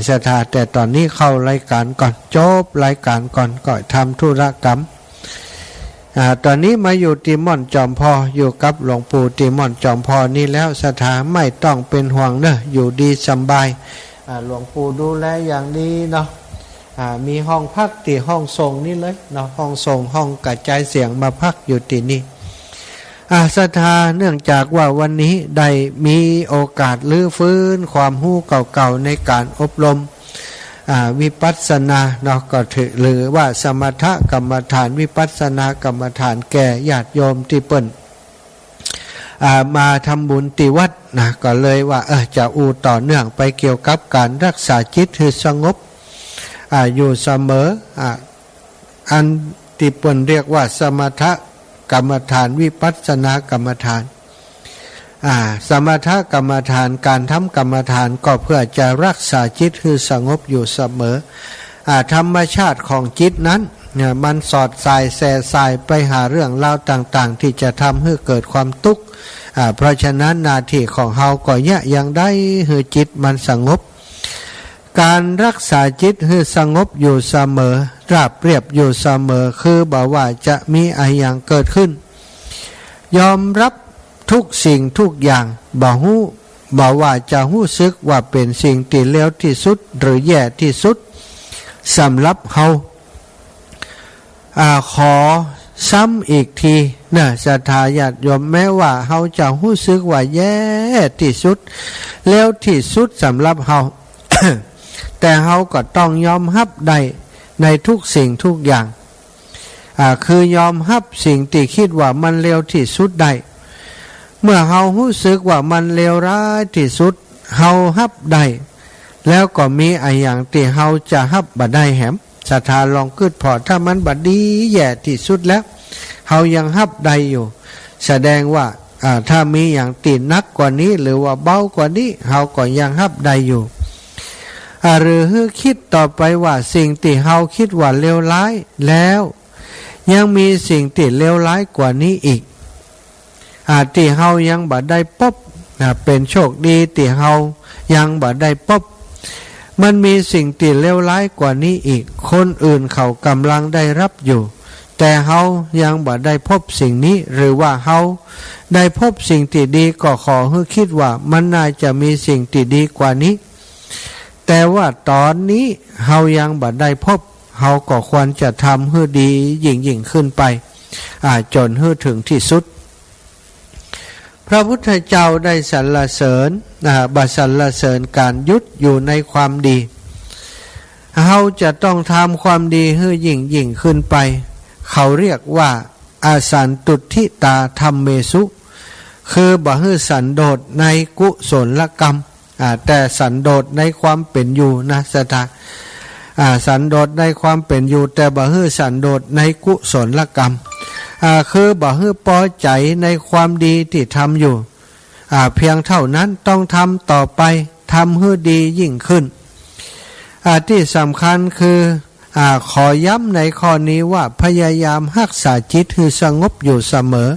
Speaker 1: ศรัทธาแต่ตอนนี้เข้ารายการก่อนจบรายการก่อนก็ทำธุรกรรมตอนนี้มาอยู่ติม่อนจอมพออยู่กับหลวงปู่ติม่อนจอมพอนี่แล้วศรัทธาไม่ต้องเป็นห่วงเนอะอยู่ดีสบายหลวงปู่ดูแลอย่างดีเนาะมีห้องพักที่ห้องทรงนี่เลยเนาะห้องทรงห้องกระจายเสียงมาพักอยู่ที่นี่ศรัทธาเนื่องจากว่าวันนี้ได้มีโอกาสลื้อฟื้นความรู้เก่าๆในการอบรมวิปัสสนาเนาะก็ถือหรือว่าสมถกรรมฐานวิปัสสนากรรมฐานแก่ญาติโยมที่เปิ้นมาทำบุญติวัดนะก็เลยว่าจะต่อเนื่องไปเกี่ยวกับการรักษาจิตให้สงบอยู่เสมออันที่เปิ้นเรียกว่าสมถกรรมฐานวิปัสสนากรรมฐานสมถกรรมฐานการทำกรรมฐานก็เพื่อจะรักษาจิตให้สงบอยู่เสมอธรรมชาติของจิตนั้นเนี่ยมันสอดสายแส่สายไปหาเรื่องราวต่างๆที่จะทำให้เกิดความทุกข์เพราะฉะนั้นหน้าที่ของเฮาก็ยังได้ให้จิตมันสงบการรักษาจิตให้สงบอยู่เสมอราบเรียบอยู่เสมอคือบอกว่าจะมีอะไรอย่างเกิดขึ้นยอมรับทุกสิ่งทุกอย่างบอกว่าจะรู้สึกว่าเป็นสิ่งที่เลวที่สุดหรือแย่ที่สุดสำหรับเฮาขอซ้ำอีกทีนะศรัทธาญาติโยมแม้ว่าเฮาจะรู้สึกว่าแย่ที่สุดเลวที่สุดสำหรับเฮา แต่เฮาก็ต้องยอมรับได้ในทุกสิ่งทุกอย่างคือยอมรับสิ่งที่คิดว่ามันเลวที่สุดได้เมื่อเฮารู้สึกว่ามันเลวร้ายที่สุดเฮารับได้แล้วก็มีอะไรอย่างที่เฮาจะรับบ่ได้แหมศรัทธาลองคิดพอถ้ามันบ่ดีแย่ที่สุดแล้วเฮายังรับได้อยู่แสดงว่าถ้ามีอย่างตีนักกว่านี้หรือว่าเบากว่านี้เฮาก็ยังรับได้อยู่หรือคิดต่อไปว่าสิ่งที่เฮาคิดว่าเลวร้ายแล้วยังมีสิ่งที่เลวร้ายกว่านี้อีกที่เฮายังบ่ได้พบเป็นโชคดีที่เฮายังบ่ได้พบมันมีสิ่งที่เลวร้ายกว่านี้อีกคนอื่นเขากำลังได้รับอยู่แต่เฮายังบ่ได้พบสิ่งนี้หรือว่าเฮาได้พบสิ่งที่ดีก็ขอให้คิดว่ามันน่าจะมีสิ่งที่ดีกว่านี้แต่ว่าตอนนี้เฮายังบ่ได้พบเฮาก็ควรจะทำให้ดียิ่งขึ้นไปจนให้ถึงที่สุดพระพุทธเจ้าได้สรรเสริญบัสรรเสริญการยุดอยู่ในความดีเฮาจะต้องทำความดีให้ยิ่งขึ้นไปเขาเรียกว่าอาสันตุทิตาธัมเมสุคือบ่ให้สันโดษในกุศลกรรมแต่สันโดษในความเป็นอยู่นะศรัทธาสันโดษในความเป็นอยู่แต่บ่ให้สันโดษในกุศลกรรมคือบ่ให้พอใจในความดีที่ทำอยู่เพียงเท่านั้นต้องทำต่อไปทำให้ดียิ่งขึ้นที่สำคัญคือขอย้ำในข้อนี้ว่าพยายามรักษาจิตให้สงบอยู่เสมอ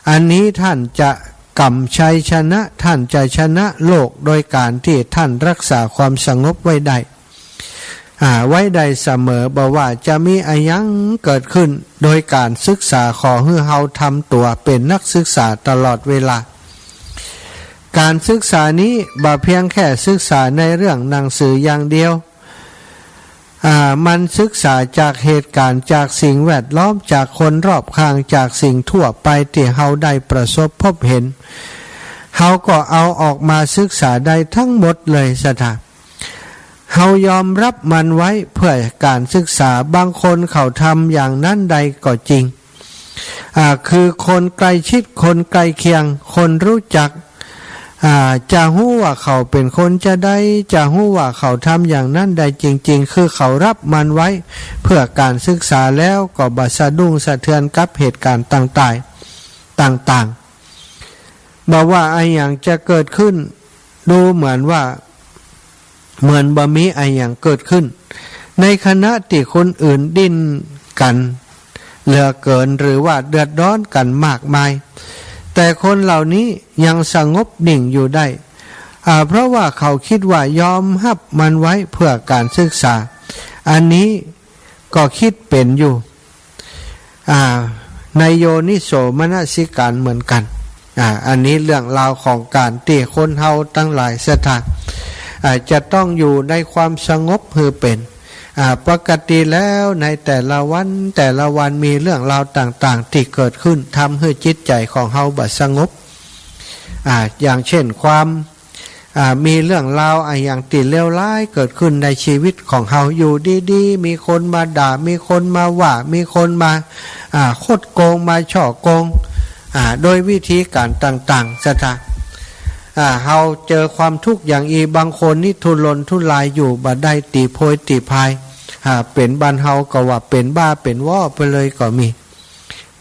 Speaker 1: อันนี้ท่านจะกำชัยชนะท่านจะชนะโลกโดยการที่ท่านรักษาความสงบไว้ได้เสมอบอกว่าจะมีอะไรยังเกิดขึ้นโดยการศึกษาขอให้เฮาทำตัวเป็นนักศึกษาตลอดเวลาการศึกษานี้บ่เพียงแค่ศึกษาในเรื่องหนังสืออย่างเดียวมันศึกษาจากเหตุการณ์จากสิ่งแวดล้อมจากคนรอบข้างจากสิ่งทั่วไปที่เฮาได้ประสบพบเห็นเฮาก็เอาออกมาศึกษาได้ทั้งหมดเลยสถาเฮายอมรับมันไว้เพื่อการศึกษาบางคนเขาทำอย่างนั้นใดก็จริง คือคนใกล้ชิดคนใกล้เคียงคนรู้จักจะหู้ว่าเขาเป็นคนจะได้จะหู้ว่าเขาทำอย่างนั้นได้จริงๆคือเขารับมันไว้เพื่อการศึกษาแล้วก็บ่สะดุ้งสะเทือนกับเหตุการณ์ต่างๆบอกว่าไอ้อย่างจะเกิดขึ้นดูเหมือนบ่มีไอ้อย่างเกิดขึ้นในขณะที่คนอื่นดิ้นกันเหลือเกินหรือว่าเดือดร้อนกันมากมายแต่คนเหล่านี้ยังสงบนิ่งอยู่ได้เพราะว่าเขาคิดว่ายอมรับมันไว้เพื่อการศึกษาอันนี้ก็คิดเป็นอยู่ในโยนิโสมนสิการเหมือนกันอันนี้เรื่องราวของการที่คนเฮาทั้งหลายสถานจะต้องอยู่ในความสงบคือเป็นปกติแล้วในแต่ละวันมีเรื่องราวต่างๆที่เกิดขึ้นทำให้จิตใจของเฮาบ่สงบอย่างเช่นความมีเรื่องราวอย่างติเลวร้ายเกิดขึ้นในชีวิตของเฮาอยู่ดีๆมีคนมาด่ามีคนมาว่ามีคนมาคดโกงมาฉ้อโกงโดยวิธีการต่างๆสถานเฮาเจอความทุกข์อย่างบางคนนี่ทุรนทุรายอยู่บ่ได้ตีโพยตีพายเป็นบ้านเฮาก็ว่าเป็นบ้าเป็นว่อไปเลยก็มี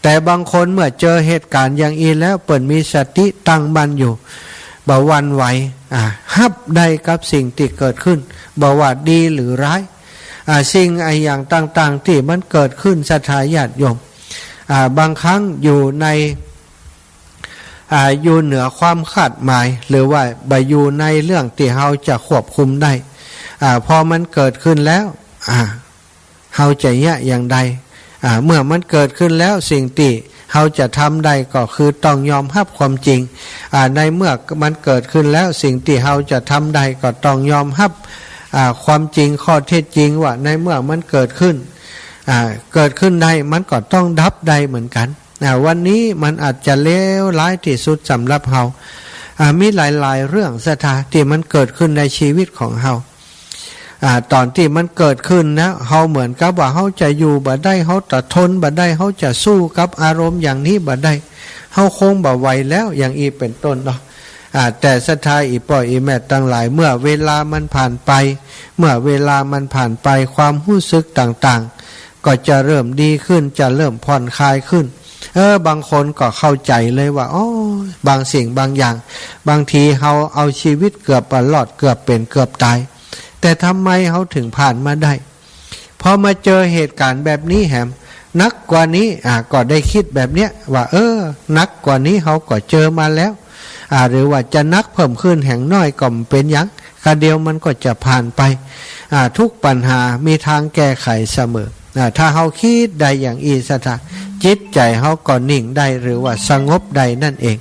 Speaker 1: แต่บางคนเมื่อเจอเหตุการณ์อย่างแล้วเปิดมีสติตั้งมั่นอยู่บ่หวั่นไหวฮับได้กับสิ่งที่เกิดขึ้นบ่ว่าดีหรือร้ายสิ่งอย่างต่างๆที่มันเกิดขึ้นศรัทธาญาติโยมบางครั้งอยู่ในอยู่เหนือความคาดหมายหรือว่าอยู่ในเรื่องที่เฮาจะควบคุมได้พอมันเกิดขึ้นแล้วเฮาจะอย่างใดเมื่อมันเกิดขึ้นแล้วสิ่งที่เฮาจะทำได้ก็คือต้องยอมรับความจริงในเมื่อมันเกิดขึ้นแล้วสิ่งที่เฮาจะทำได้ก็ต้องยอมรับความจริงข้อเท็จจริงว่าในเมื่อมันเกิดขึ้นได้มันก็ต้องดับได้เหมือนกันวันนี้มันอาจจะเลวร้ายที่สุดสำหรับเฮามีหลายๆเรื่องสถานที่มันเกิดขึ้นในชีวิตของเฮาตอนที่มันเกิดขึ้นนะเฮาเหมือนกับว่าเฮาจะอยู่บ่ได้เฮาจะทนบ่ได้เฮาจะสู้กับอารมณ์อย่างนี้บ่ได้เฮาคงบ่ไหวแล้วอย่างเป็นต้นเนาะแต่ศรัทธาพ่อแม่ทั้งหลายเมื่อเวลามันผ่านไปความรู้สึกต่างๆก็จะเริ่มดีขึ้นจะเริ่มผ่อนคลายขึ้นบางคนก็เข้าใจเลยว่าบางสิ่งบางอย่างบางทีเฮาเอาชีวิตเกือบรอดเกือบเป็นเกือบตายแต่ทำไมเฮาถึงผ่านมาได้พอมาเจอเหตุการณ์แบบนี้แหมนักกว่านี้ก็ได้คิดแบบเนี้ยว่านักกว่านี้เฮาก็เจอมาแล้วหรือว่าจะนักเพิ่มขึ้นแห่งน้อยก็เป็นหยังคาเดียวมันก็จะผ่านไปทุกปัญหามีทางแก้ไขเสมอถ้าเฮาคิดได้อย่างสถานจิตใจเฮาก็นิ่งได้หรือว่าสงบได้นั่นเอง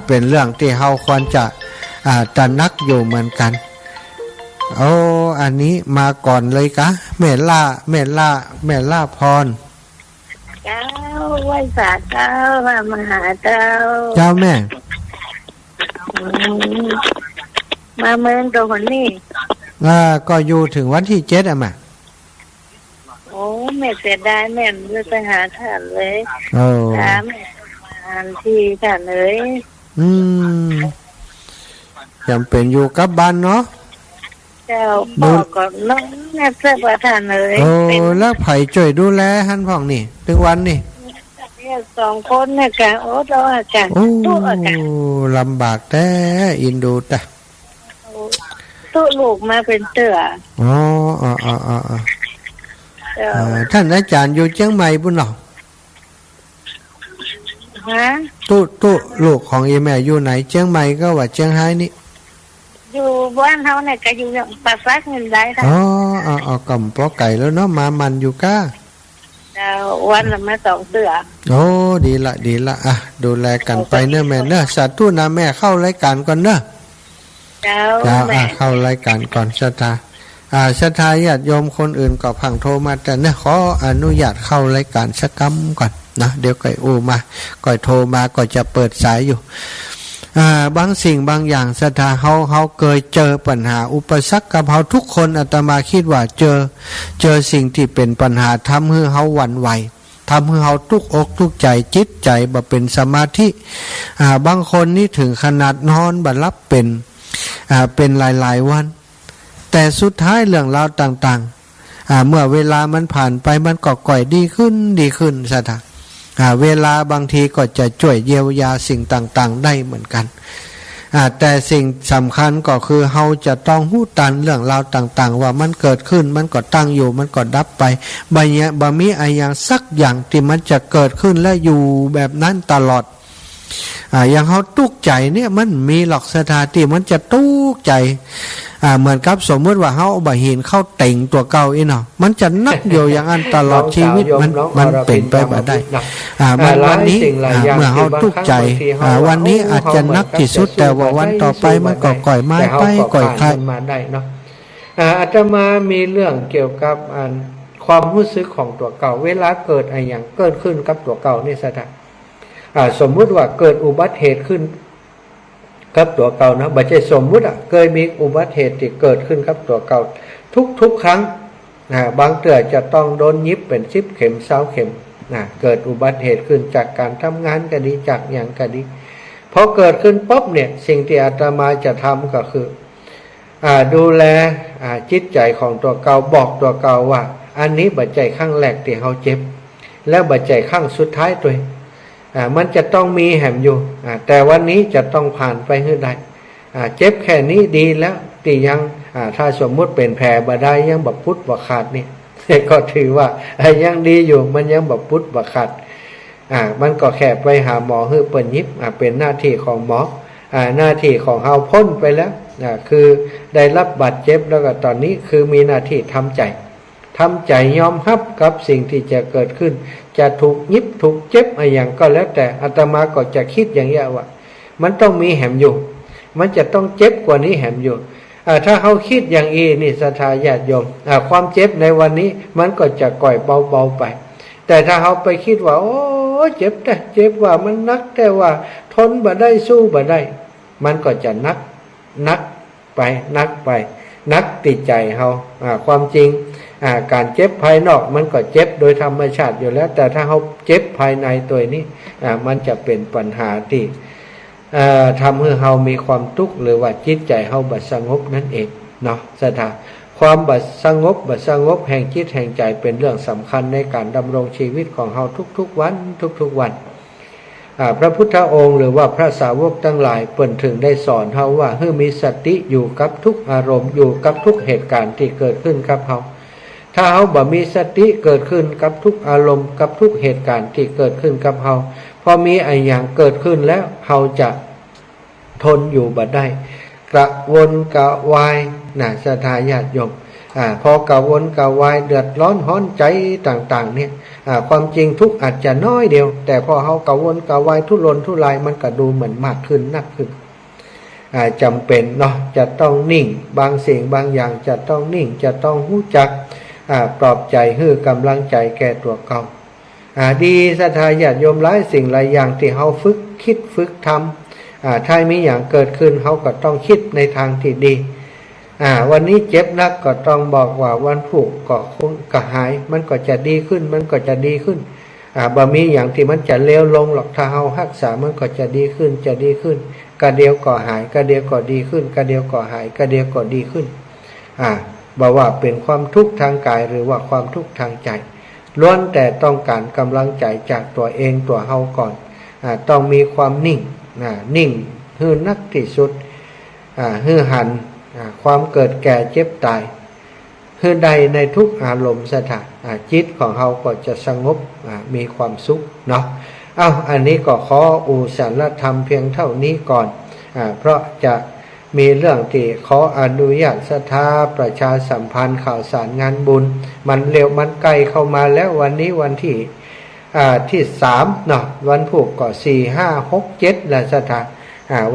Speaker 1: เป็นเรื่องที่เฮาควรจะตระหนักอยู่เหมือนกันอันนี้มาก่อนเลยกะแม่ล่าพร
Speaker 3: เจ้าไหว้สาเจ้ามหาเจ้า
Speaker 1: แม่
Speaker 3: มาเมืองตัวคนนี้
Speaker 1: ก็อยู่ถึงวันที่7แม่
Speaker 3: แม่เสียดายแม่ไม่ไปหาท่านเลยถามแม่มาที่ท่านเลย
Speaker 1: จำเป็นอยู่กับบ้านเนาะ
Speaker 3: เจ้าบอกก่อนน้องแม่เสียประทานเลย
Speaker 1: แล้วไผ่ช่วยดูแลหันพ่องนี่ถึงวันนี่
Speaker 3: 2 คนเนี่ยกะเราอาจารย์
Speaker 1: ลำบากแต่อินดูแต่
Speaker 3: ตู้ลูกมาเป็นเตื้อ
Speaker 1: ท่านอาจารย์อยู่เชียงใหม่บุญหรอตู้ลูกของแม่อยู่ไหนเชียงใหม่ก็ว่าเชียงรายนี่
Speaker 3: อยู่บ้านเฮาเนี่ยก็อยู่ปากซักเงินได้ค่ะ
Speaker 1: กำปอไก่แล้วเนาะมามันอยู่ก้า
Speaker 3: วันละมา2 เตื้อ
Speaker 1: ดีละดูแลกันไปเนอะแม่เนอะสาธุนะแม่เข้ารายการก่อนเนอะ
Speaker 3: เจ้า
Speaker 1: เข้ารายการก่อนศรัทธาญาติโยมคนอื่นก็พังโทรมาแต่เนี่ยขออนุญาตเข้ารายการสักคำก่อนนะเดี๋ยวก่อยมาก่อยโทรมาก็จะเปิดสายอยู่บางสิ่งบางอย่างศรัทธาเฮาเคยเจอปัญหาอุปสรรคกับเฮาทุกคนอาตมาคิดว่าเจอสิ่งที่เป็นปัญหาทำให้เฮาหวั่นไหวท ทำให้เราทุกอกทุกใจจิตใจบ่เป็นสมาธิบางคนนี่ถึงขนาดนอนบ่หลับเป็นหลายๆวันแต่สุดท้ายเรื่องราวต่างๆเมื่อเวลามันผ่านไปมันก็ก่อยดีขึ้นซะท่าเวลาบางทีก็จะช่วยเยียวยาสิ่งต่างๆได้เหมือนกันแต่สิ่งสำคัญก็คือเราจะต้องหู้ตันเรื่องราวต่างๆว่ามันเกิดขึ้นมันก็ตั้งอยู่มันก็ดับไปบ่มีอะไรอย่างสักอย่างที่มันจะเกิดขึ้นและอยู่แบบนั้นตลอดอย่างเขาตุกใจเนี่ยมันมีหลอกสถานที่มันจะตุกใจเหมือนกับสมมติว่าเขาเอาบะหินเข้าเต่งตัวเก่าอีเนาะมันจะนักอยู่อย่างนั้นตลอดชีวิตมันเป็นไปบ่ได้วันนี้เมื่อเขาตุกใจวันนี้อาจจะนักที่สุดแต่ว่าวันต่อไปมันก็ก่อยไม้ไปก่อยคลายมาได้เนาะอาตมามีเรื่องเกี่ยวกับความรู้สึกของตัวเก่าเวลาเกิดอะไรอย่างเกิดขึ้นกับตัวเก่านี่ซะนะสมมุติว่าเกิดอุบัติเหตุขึ้นกับตัวเก่านะบัจจัยสมมุติเคยมีอุบัติเหตุที่เกิดขึ้นกับตัวเก่าทุกครั้งบางเตือจะต้องโดนยิบเป็น10 เข็ม20 เข็มเกิดอุบัติเหตุขึ้นจากการทำงานก็ดีจากอย่างก็ดีพอเกิดขึ้นปุ๊บเนี่ยสิ่งที่อาตมาจะทำก็คือดูแลจิตใจของตัวเก่าบอกตัวเก่าว่าอันนี้บัจจัยข้างแรกที่เขาเจ็บแล้วบัจจัยข้างสุดท้ายตัวมันจะต้องมีแหมอยู่แต่วันนี้จะต้องผ่านไปให้ได้เจ็บแค่นี้ดีแล้วที่ยังถ้าสมมุติเป็นแผลบ่ได้ยังแบบพุทธบ่ขาดนี่ก็ถือว่ายังดีอยู่มันยังแบบพุทธบ่ขาดมันก็แค่ไปหาหมอให้เปิ่นยิบเป็นหน้าที่ของหมอหน้าที่ของเฮาพ้นไปแล้วคือได้รับบาดเจ็บแล้วก็ตอนนี้คือมีหน้าที่ทำใจยอมรับกับสิ่งที่จะเกิดขึ้นจะถูกยิบถูกเจ็บอะไรอย่างก็แล้วแต่อาตมาก็จะคิดอย่างนี้ว่ามันต้องมีแหมอยู่มันจะต้องเจ็บกว่านี้แหมอยู่ถ้าเขาคิดอย่างนี่ศรัทธาญาติโยมความเจ็บในวันนี้มันก็จะก่อยเบาๆไปแต่ถ้าเขาไปคิดว่าโอ้เจ็บแต่เจ็บว่ามันนักแต่ว่าทนบ่ได้สู้บ่ได้มันก็จะนักไปนักติดใจเขาความจริงการเจ็บภายนอกมันก็เจ็บโดยธรรมชาติอยู่แล้วแต่ถ้าเขาเจ็บภายในตัวนี้มันจะเป็นปัญหาที่ทำให้เรามีความทุกข์หรือว่าจิตใจเราบัดสงบนั่นเองเนาะสถาความบัดสงบแห่งจิตแห่งใจเป็นเรื่องสำคัญในการดำรงชีวิตของเราทุกๆวันพระพุทธองค์หรือว่าพระสาวกทั้งหลายเปิ่นถึงได้สอนเราว่าให้มีสติอยู่กับทุกอารมณ์อยู่กับทุกเหตุการณ์ที่เกิดขึ้นกับเราถ้าเราบ่มีสติเกิดขึ้นกับทุกอารมณ์กับทุกเหตุการณ์ที่เกิดขึ้นกับเราพอมีอะไรอย่างเกิดขึ้นแล้วเราจะทนอยู่บ่ได้กระวนกระวายศรัทธาญาติโยมพอกระวนกระวายเดือดร้อนห้อนใจต่างๆเนี่ยความจริงทุกอาจจะน้อยเดียวแต่พอเรากระวนกระวายทุรนทุรายมันก็ดูเหมือนมากขึ้นนักขึ้นจำเป็นเนาะจะต้องนิ่งบางสิ่งบางอย่างจะต้องนิ่งจะต้องรู้จักปลอบใจให้กำลังใจแก่ตัวเก่าดีศรัทธาญาติโยมหลายสิ่งหลายอย่างที่เราฝึกคิดฝึกทำถ้ามีอย่างเกิดขึ้นเราก็ต้องคิดในทางที่ดีวันนี้เจ็บนักก็ต้องบอกว่าวันพรุ่งก็คงก็หายมันก็จะดีขึ้นบ่มีอย่างที่มันจะเลวลงหรอกถ้าเรารักษามันก็จะดีขึ้นกะเดียวก็หายกะเดียวก็ดีขึ้นกะเดียวก็หายกะเดียวก็ดีขึ้นบอกว่าเป็นความทุกข์ทางกายหรือว่าความทุกข์ทางใจล้วนแต่ต้องการกำลังใจจากตัวเองตัวเฮาก่อนต้องมีความนิ่งให้นักที่สุดให้หันความเกิดแก่เจ็บตายให้ใดในทุกอารมณ์สถานจิตของเฮาก็จะสงบมีความสุขเนาะอันนี้ก็ขออุสารธรรมเพียงเท่านี้ก่อนเพราะจะมีเรื่องที่ขออนุญาตศรัทธาประชาสัมพันธ์ข่าวสารงานบุญมันเร็วมันใกล้เข้ามาแล้ววันนี้วันที่3เนาะวันพุธก็4 5 6 7แล้วศรัทธา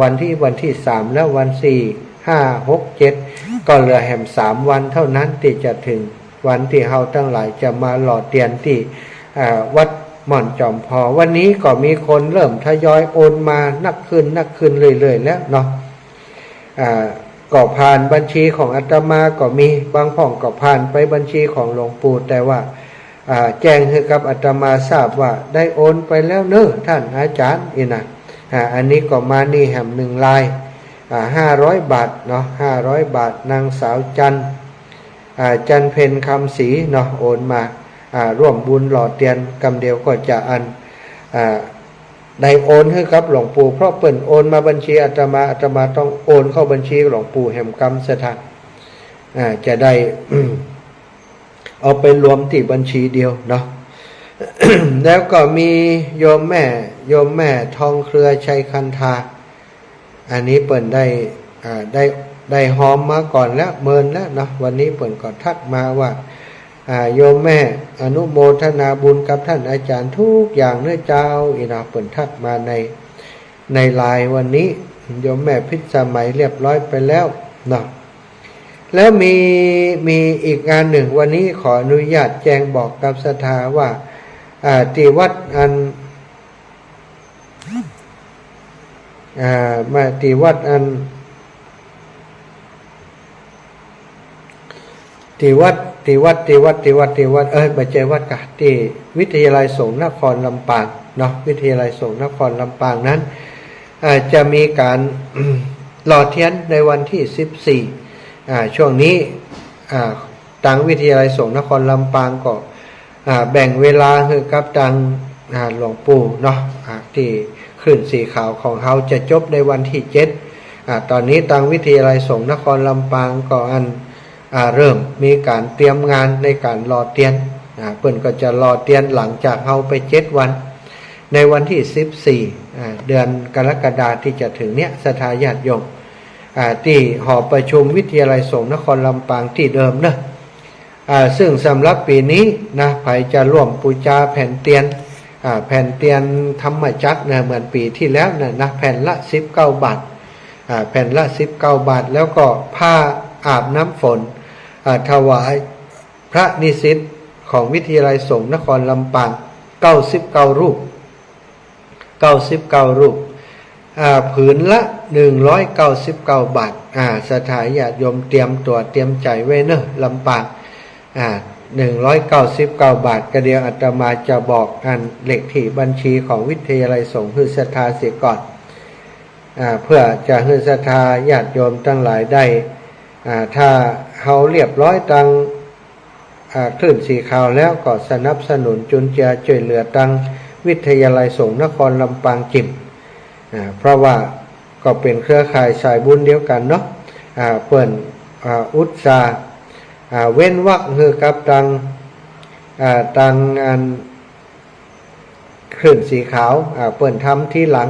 Speaker 1: วันที่3แล้ววัน4 5 6 7ก็เหลือแหม3วันเท่านั้นที่จะถึงวันที่เฮาทั้งหลายจะมาหล่อเตียนที่วัดหม่อนจอมพอวันนี้ก็มีคนเริ่มทยอยโอนมานักขึ้นเรื่อยๆแล้วเนาะก็ผ่านบัญชีของอาตมาก็มีบางห้องก็ผ่านไปบัญชีของหลวงปู่แต่ว่า แจ้งให้กับอาตมาทราบว่าได้โอนไปแล้วเนอะท่านอาจารย์นะอันนี้ก็มานี่แหม1 ลาย500 บาทเนาะ500 บาทนางสาวจันจันเพ็ญคำศรีเนาะโอนมาร่วมบุญหล่อเตียนกำเดียวก็จะได้โอนให้กับหลวงปู่เพราะเปิ่นโอนมาบัญชีอาตมาต้องโอนเข้าบัญชีหลวงปู่แห่งกรรมสถานจะได้ เอาไปรวมที่บัญชีเดียวเนาะ แล้วก็มีโยมแม่ทองเครือชัยคันธาอันนี้เปิ่นได้หอมมาก่อนแล้วเมินแล้วเนาะวันนี้เปิ่นก็ทักมาว่าโยมแม่อนุโมทนาบุญกับท่านอาจารย์ทุกอย่างเนื้อเจ้าอีนาเปิ่นทักมาในไลน์วันนี้โยมแม่พิสมัยเรียบร้อยไปแล้วเนาะแล้วมีอีกงานหนึ่งวันนี้ขออนุญาตแจ้งบอกกับศรัทธาว่าที่วัดมาที่วัดบัจเจวัดกะที่วิทยาลัยสงฆ์นครลำปางเนาะวิทยาลัยสงฆ์นครลำปางนั้นจะมีการ หล่อเทียนในวันที่14ช่วงนี้ทางวิทยาลัยสงฆ์นครลำปางก็แบ่งเวลาให้กับทางหลวงปู่เนาะที่คลื่นสีขาวของเขาจะจบในวันที่7ตอนนี้ทางวิทยาลัยสงฆ์นครลำปางก็เริ่มมีการเตรียมงานในการรอเตียนเพิ่นก็จะรอเตียนหลังจากเขาไป7 วันในวันที่14เดือนกรกฎาคมที่จะถึงเนี้ยศรัทธาญาติโยมที่หอประชุมวิทยาลัยสงฆ์นครลำปางที่เดิมนะซึ่งสำหรับปีนี้นะใครจะร่วมปูชาแผ่นเตียนธรรมจักรนะเหมือนปีที่แล้วนะแผ่นละ19 บาทแผ่นละ19 บาทแล้วก็ผ้าอาบน้ำฝนถวายพระนิสิตของวิทยาลัยสงฆ์นครลำปาง99 รูปผืนละ199 บาทสถาญาติโยมเตรียมตัวเตรียมใจไว้เนอะลำปาง199 บาทก็เดียวอาตมาจะบอกเลขที่บัญชีของวิทยาลัยสงฆ์คือศรัทธาเสียก่อนเพื่อจะให้ศรัทธาญาติโยมทั้งหลายได้ถ้าเขาเรียบร้อยตังคลื่นสีขาวแล้วก็สนับสนุนจุนเจือช่วยเหลือตังวิทยาลัยสงฆ์นครลำปางจิมเพราะว่าก็เป็นเครือข่ายสายบุญเดียวกันเนาะเปิ่นอุตสาห์เว้นวรรคคือกับตังงานคลื่นสีขาวเปิ่นทำที่หลัง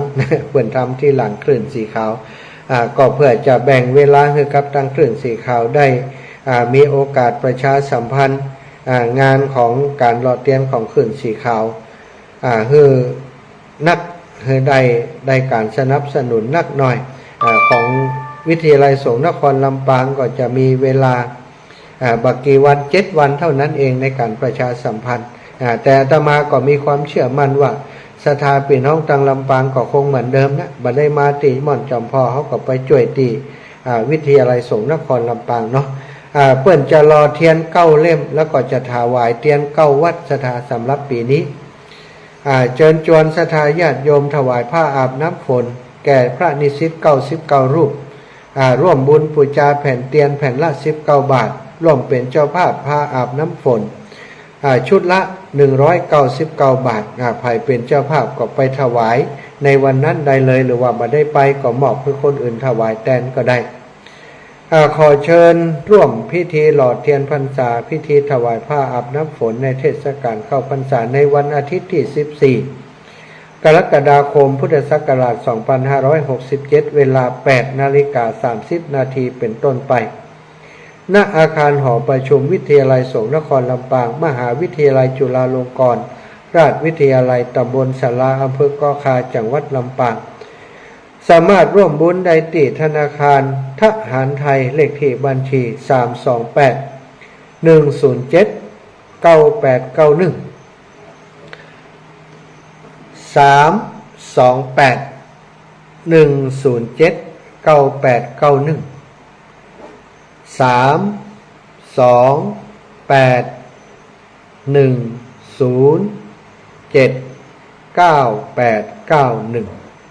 Speaker 1: เปิ่นทำที่หลังคลื่นสีขาวก็เพื่อจะแบ่งเวลาให้กับทางคลื่นสีขาวได้มีโอกาสประชาสัมพันธ์งานของการหล่อเตียนของคลื่นสีขาวคือนักคือได้การสนับสนุนนักหน่อยของวิทยาลัยสงฆ์นครลำปางก็จะมีเวลาบักกี่วัน7 วันเท่านั้นเองในการประชาสัมพันธ์แต่อาตมาก็มีความเชื่อมั่นว่าศรัทธาพี่น้องทางลำปางก็คงเหมือนเดิมนะบัดได้มาตีม่อนจอมพ่อเขาก็ไปช่วยตีวิทยาลัยสงฆ์นครลำปางเนาะเปิ้นจะรอเทียน9 เล่มแล้วก็จะถวายเทียน9 วัดศรัทธาสำหรับปีนี้เชิญชวนศรัทธาญาติโยมถวายผ้าอาบน้ำฝนแก่พระนิสิต99 รูปร่วมบุญปูชาแผ่นเตียนแผ่นละ19 บาทร่วมเป็นเจ้าภาพผ้าอาบน้ำฝนชุดละ199 บาทใครเป็นเจ้าภาพก็ไปถวายในวันนั้นได้เลยหรือว่ามาได้ไปก็มอบให้คนอื่นถวายแทนก็ได้ขอเชิญร่วมพิธีหล่อเทียนพรรษาพิธีถวายผ้าอาบน้ำฝนในเทศกาลเข้าพรรษาในวันอาทิตย์ที่14 กรกฎาคมพุทธศักราช 2567 เวลา 8:30 นาทีเป็นต้นไปณอาคารหอประชุมวิทยาลัยสงฆ์นครลำปางมหาวิทยาลัยจุฬาลงกรณราชวิทยาลัยตำบลสาราอำเภอก่อคาจังหวัดลำปางสามารถร่วมบุญได้ที่ธนาคารทหารไทยเลขที่บัญชี328 107 9891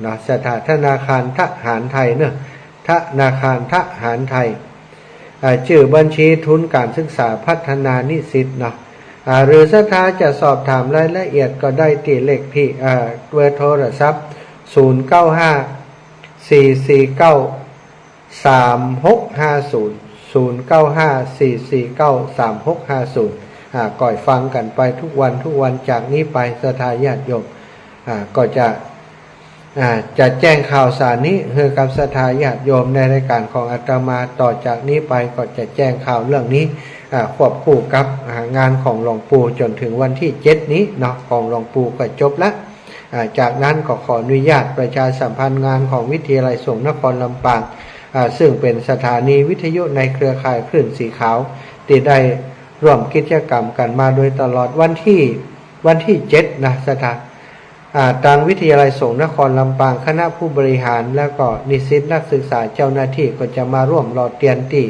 Speaker 1: เนาะสถานธนาคารทหารไทยเนาะธนาคารทหารไทยชื่อบัญชีทุนการศึกษาพัฒนานิสิตเนาะหรือศรัทธาจะสอบถามรายละเอียดก็ได้ที่เลขที่เบอร์โทรศัพท์0954493650ก่อยฟังกันไปทุกวันจากนี้ไปศรัทธาญาติโยมก็จะแจ้งข่าวสารนี้ให้กับศรัทธาญาติโยมในรายการของอาตมาต่อจากนี้ไปก็จะแจ้งข่าวเรื่องนี้ควบคู่กับงานของหลวงปู่จนถึงวันที่7นี้เนาะของหลวงปู่ก็จบแล้วจากนั้นก็ขออนุญาตประชาสัมพันธ์งานของวิทยาลัยสงฆ์นครลำปางซึ่งเป็นสถานีวิทยุในเครือข่ายคลื่นสีขาวที่ได้ร่วมกิจกรรมกันมาโดยตลอดวันที่7นะสถานทางวิทยาลัยสงฆ์นครลำปางคณะผู้บริหารและก็นิสิตนักศึกษาเจ้าหน้าที่ก็จะมาร่วมรอเตียนที่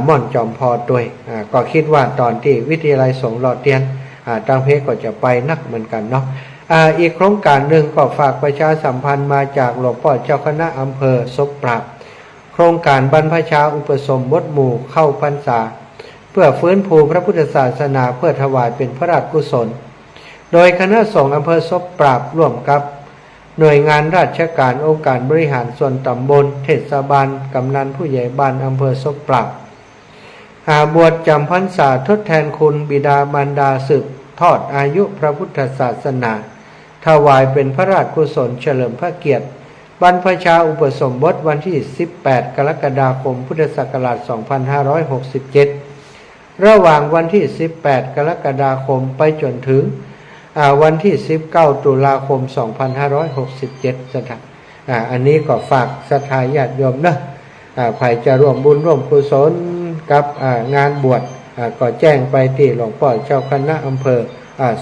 Speaker 1: ม่อนจอมพอด้วยก็คิดว่าตอนที่วิทยาลัยสงฆ์รอเตียนทางเพจก็จะไปนักเหมือนกันเนาะอีกโครงการหนึ่งก็ฝากประชาสัมพันธ์มาจากหลวงพ่อเจ้าคณะอำเภอศพปราบโครงการบรรพชาอุปสมบทหมู่เข้าพรรษาเพื่อฟื้นฟูพระพุทธศาสนาเพื่อถวายเป็นพระราชกุศลโดยคณะสงฆ์อำเภอศพปราบร่วมกับหน่วยงานราชการองค์การบริหารส่วนตำบลเทศบาลกำนันผู้ใหญ่บ้านอำเภอศพปราบบวชจำพรรษาทดแทนคุณบิดามารดาสืบทอดอายุพระพุทธศาสนาถวายเป็นพระราชกุศลเฉลิมพระเกียรติบรรพชาอุปสมบทวันที่18กรกฎาคมพุทธศักราช2567ระหว่างวันที่18กรกฎาคมไปจนถึงวันที่19ตุลาคม2567สถานอันนี้ก็ฝากศรัทธาญาติโยมนะใครจะร่วมบุญร่วมกุศลกับงานบวชก็แจ้งไปที่หลวงพ่อเจ้าคณะอำเภอ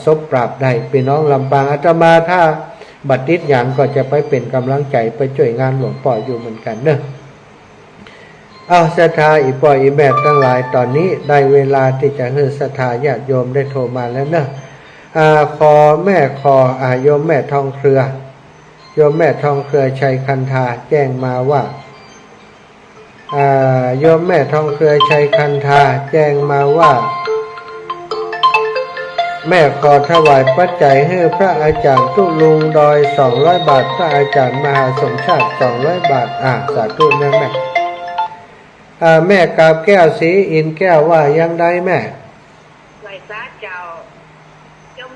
Speaker 1: ศพปราบได้พี่น้องลำปางอาตมาถ้าบัดนี้อย่างก็จะไปเป็นกำลังใจไปช่วยงานหลวงพ่ออยู่เหมือนกันเนอะศรัทธาอีปอยอีแม่ทั้งหลายตอนนี้ได้เวลาที่จะให้ศรัทธาญาติโยมได้โทรมาแล้วเนอะโยมแม่ทองเครือโยมแม่ทองเครือชัยคันธาแจ้งมาว่าโยมแม่ทองเครือชัยคันธาแจ้งมาว่าแม่ขอถวายปัจจัยให้พระอาจารย์ตุลุงดอย200 บาทพระอาจารย์มหาสมชาติ200 บาทสาธุนะแม่แม่กาบแก้วสีอินแก้วว่ายังได้แม่
Speaker 3: ไหวซะเจ้า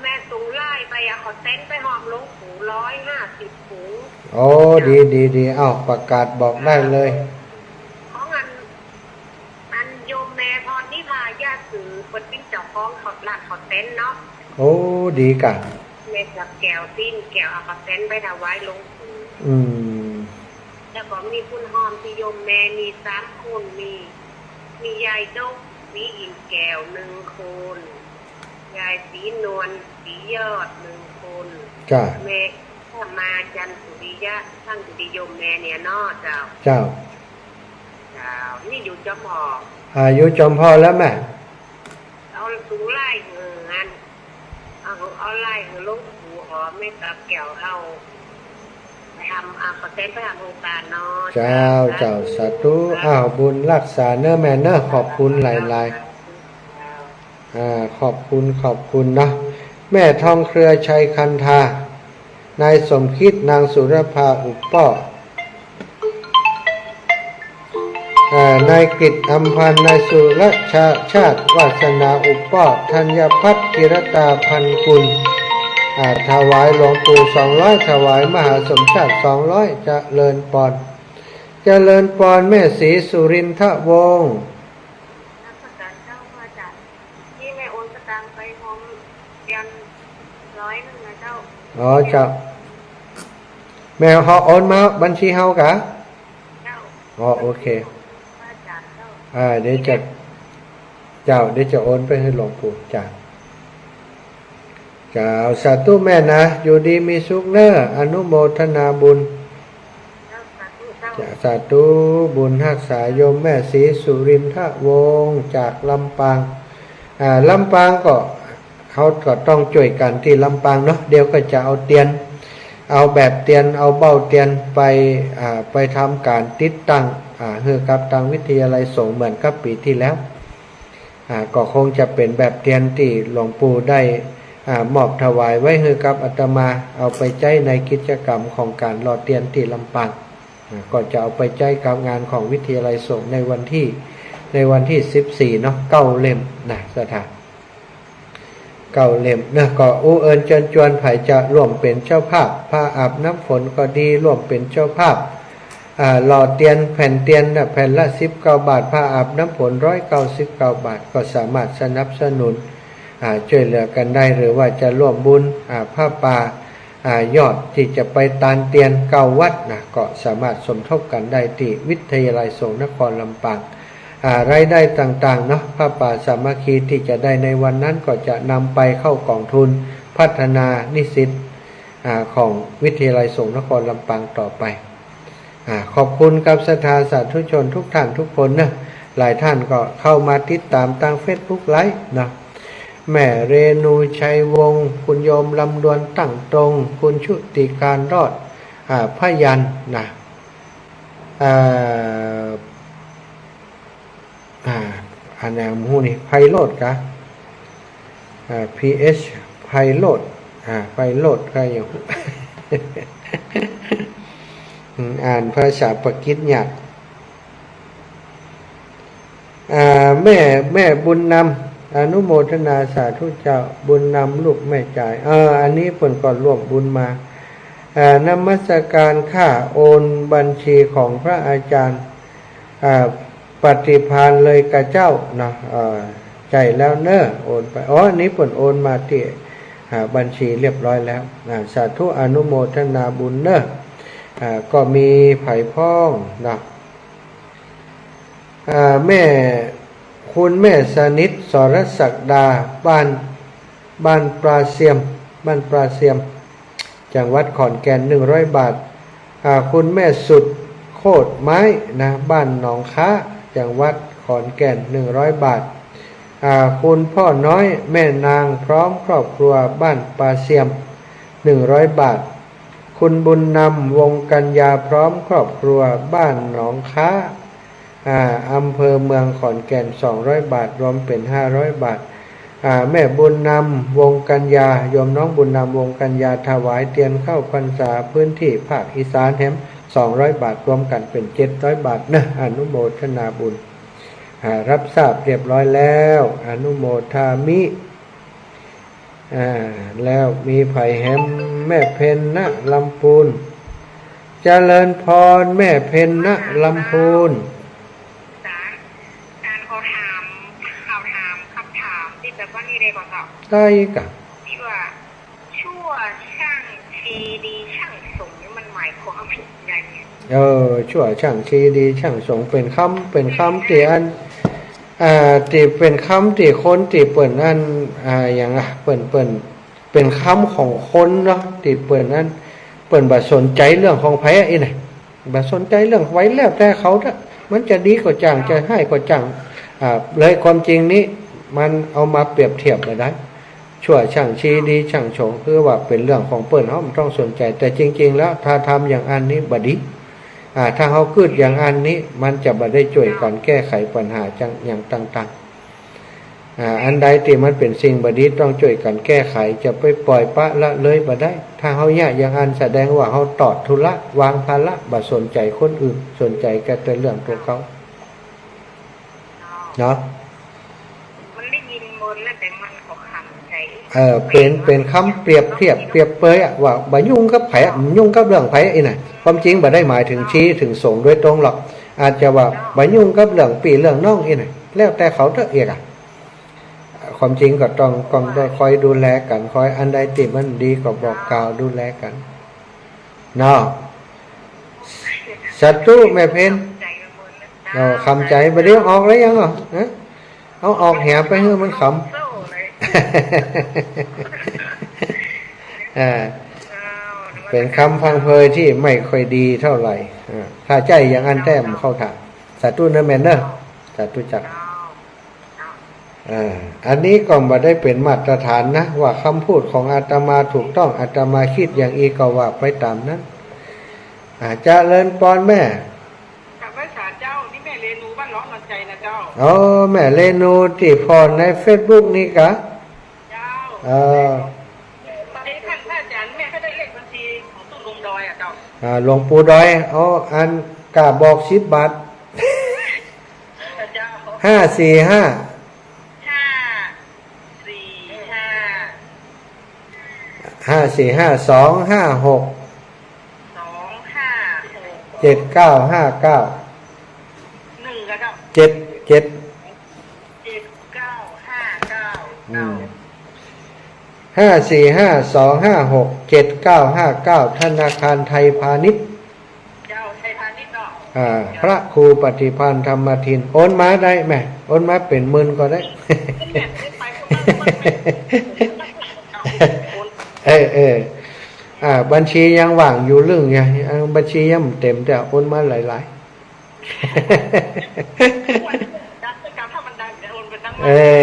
Speaker 3: แม่ตุงไล่ไปขอเต้นไปหอมลงหู150หู
Speaker 1: โอ้ดีประกาศบอกได้เลย
Speaker 3: ของอันโยมแม่พรนิพาญาสื่อเปิดปิ้งเจ้าของขอดลาดขอเต้นเนาะ
Speaker 1: โอ้ดีกะ
Speaker 3: แม่จับแก้วติ้นแก้วขอเต้นไปถวายลงหูแล้วก็มีคุณหอมที่โยมแม่มี3คนมียายดกมีอินแก้ว1คนยายสีนวลสียอด1คนแม่ถ้ามาจันสุริยะท่านสุริยมแม่เนี่ยนอเจ้านี่อยู่จอมพ่อ
Speaker 1: อยู่จอมพ่อแล้วแม่
Speaker 3: เอาสูงไล่เงินเอาไล่เงินลงหูไม่ตับแก้วเอาไปทำประเทศไปทำโครงการเนาะ
Speaker 1: เจ้าสาธุบุญรักษาเนื้อแม่เนื้อขอบคุณหลายขอบคุณนะแม่ทองเครือชัยคันธานายสมคิดนางสุรภาอุปป้อนายกฤษอัมพันธ์นายสุรชาติวาสนาอุปป้อธัญพัฒน์กิรตาพันกุลถวายหลวงปู่200ถวายมหาสมชาติ200เจริญปอนแม่ศรีสุรินทวงศ์เจ้าแม่เขาโอนมาบัญชีเฮากะโอเคเดี๋ยวจะโอนไปให้หลวงปู่เจ้าสาธุแม่นะอยู่ดีมีสุขเนออนุโมทนาบุญสาธุบุญรักษาโยมแม่ศรีสุรินทวงศ์จากลำปางก็ เขาก็ต้องช่วยกันที่ลำปางเนาะเดี๋ยวก็จะเอาเตียนเอาแบบเตียนเอาเบ้าเตียนไปทำการติดตั้งเฮือกับทางวิทยาลัยสงฆ์เหมือนกับปีที่แล้วก็คงจะเป็นแบบเตียนที่หลวงปู่ได้มอบถวายไว้เฮือกับอาตมาเอาไปใช้ในกิจกรรมของการหล่อเตียนที่ลำปางก็จะเอาไปใช้กับงานของวิทยาลัยสงฆ์ในวันที่14เนาะ9 เล่มนะสถาน9 เล่มนะก็เอิญเชิญชวนไผจะร่วมเป็นเจ้าภาพผ้าอาบน้ำฝนก็ดีร่วมเป็นเจ้าภาพหล่อเตียนแผ่นเตียนแผ่นละ19 บาทผ้าอาบน้ำฝน199 บาทก็สามารถสนับสนุนช่วยเหลือกันได้หรือว่าจะร่วมบุญผ้าป่ายอดที่จะไปตานเตียน9 วัดนะก็สามารถสมทบกันได้ที่วิทยาลัยสงฆ์นครลำปางรายได้ต่างๆเนาะผ้าป่าสามัคคีที่จะได้ในวันนั้นก็จะนำไปเข้ากองทุนพัฒนานิสิตของวิทยาลัยสงฆ์นครลำปางต่อไปขอบคุณกับศรัทธาสาธุชนทุกท่านทุกคนนะหลายท่านก็เข้ามาติดตามทาง Facebook ไลฟ์นะแม่เรนูชัยวงศ์คุณโยมลำดวนตั้งตรงคุณชุติการรอดพยัญนะอันนี้มูนี่ไพโรดกะPH ไพโรดไพโรดก็อย่าง อ่านภาษาปากีสถานแม่บุญนำอนุโมทนาสาธุเจ้าบุญนำลูกแม่จ่ายอันนี้เพิ่นก่อนรวบบุญมานมัสการค่าโอนบัญชีของพระอาจารย์ปฏิภาณเลยกับเจ้านะใจแล้วเนอะโอนไปอันนี้เพิ่นโอนมาที่บัญชีเรียบร้อยแล้วสาธุอนุโมทนาบุญเนอะก็มีไผ่พ้องนะคุณแม่สนิทสรศักดาบ้านปลาเสียมจังหวัดขอนแก่น100 บาทคุณแม่สุดโคตรไม้นะบ้านหนองค้าจังหวัดขอนแก่น100 บาทคุณพ่อน้อยแม่นางพร้อมครอบครัวบ้านปลาเสียม100 บาทคุณบุญนำวงกัญญาพร้อมครอบครัวบ้านหนองค้าอำเภอเมืองขอนแก่น200 บาทรวมเป็น500 บาทแม่บุญนำวงกัญญาโยมน้องบุญนำวงกัญญาถวายเตียนเข้าพรรษาพื้นที่ภาคอีสานแถม200 บาทรวมกันเป็น700 บาทนะอนุโมทนาบุญรับทราบเรียบร้อยแล้วอนุโมทามิแล้วมีไผ่แฮมแม่เพนนะลำพูนเจริญพรแม่เพนนะลำพูน
Speaker 3: การเขาถามคำถามที่แบบว่านี่ได้ก่อนครับ
Speaker 1: ได้กะ
Speaker 3: ที่ว่าชั่วช่างชีดีช่างสงนี่มันหมายความว่าอย่างไร
Speaker 1: ชั่วช่างชีดีช่างสงเป็นคำที่อันที่เป็นคำที่คนที่เปิ่นอันอย่างเปิ่นเป็นคำของคนเนาะที่เปิ่นอันเปิ่นบ่สนใจเรื่องของไผอีไหนบ่สนใจเรื่องไว้แล้วแต่เขาถ้ามันจะดีกว่าจังจะให้กว่าจังเลยความจริงนี้มันเอามาเปรียบเทียบกันได้ชั่วช่างชีดีช่างสงคือว่าเป็นเรื่องของเปิ่นเฮามันต้องสนใจแต่จริงๆแล้วถ้าทำอย่างอันนี้บ่ดีถ้าเขาคืดอย่างอันนี้มันจะบ่ได้ช่วยกันแก้ไขปัญหาจังอย่างต่างๆอันใดที่มันเป็นสิ่งบ่ดีต้องช่วยกันแก้ไขจะไปปล่อยปะละเลยบ่ได้ถ้าเฮาแยกอย่างอันแสดงว่าเฮาตอดธุระวางภาระบ่สนใจคนอื่นสนใจแต่เรื่องตัวเขาเนาะ
Speaker 3: มันได้ยินบนแล้วแต่มันก็คำใจ
Speaker 1: เป็นคำเปรียบเปรยว่าบ่ยุ่งกับไผยุ่งกับเรื่องไผอีน่ะความจริงบ่ได้หมายถึงชี้ถึงสงโดยตรงหรอกอาจจะว่าบ่ยุ่งกับเรื่องปีเรื่องน้องอีน่ะแล้วแต่เขาเถอะเอกความจริงก็ต้องคอยดูแลกันคอยอันใดที่มันดีก็บอกกล่าวดูแลกันเนาะศัตรูแม่เพนคำใจบ่ได้ออกแล้วยังเอาออกแหไปให้มันขำเป็นคำพังเพยที่ไม่ค่อยดีเท่าไหร่ถ้าใจอย่างอันแต้มเข้าถามสาธุนะแมนเนอร์สาธุจัก อันนี้ก็ไม่ได้เป็นมาตรฐานนะว่าคำพูดของอาตมาถูกต้องอาตมาคิดอย่างอีก็ว่าไปตามนั้นเจริญพรแม่
Speaker 3: กับพระสาเจ้านี่แม่เรนูบ้านร้องนอนใจนะเจ้า
Speaker 1: แม่เรนูที่พรใน Facebook นี่กะ
Speaker 3: เจ้าตอนนี้ท่านอาจารย์แม่ก็ได้เลขบัญชีของตู้ลุงดอยเจ้า
Speaker 1: หลวงปู่ดอยอันกะบอก10 บาท545 ธนาคารไทยพาณิชย์พระครูปฏิพันธ์ธรรมทินโอนมาได้ไหมโอนมาเป็นหมื่นก็ได้บัญชียังว่างอยู่เรื่องไงบัญชียังเต็มแต่โอนมาหลาย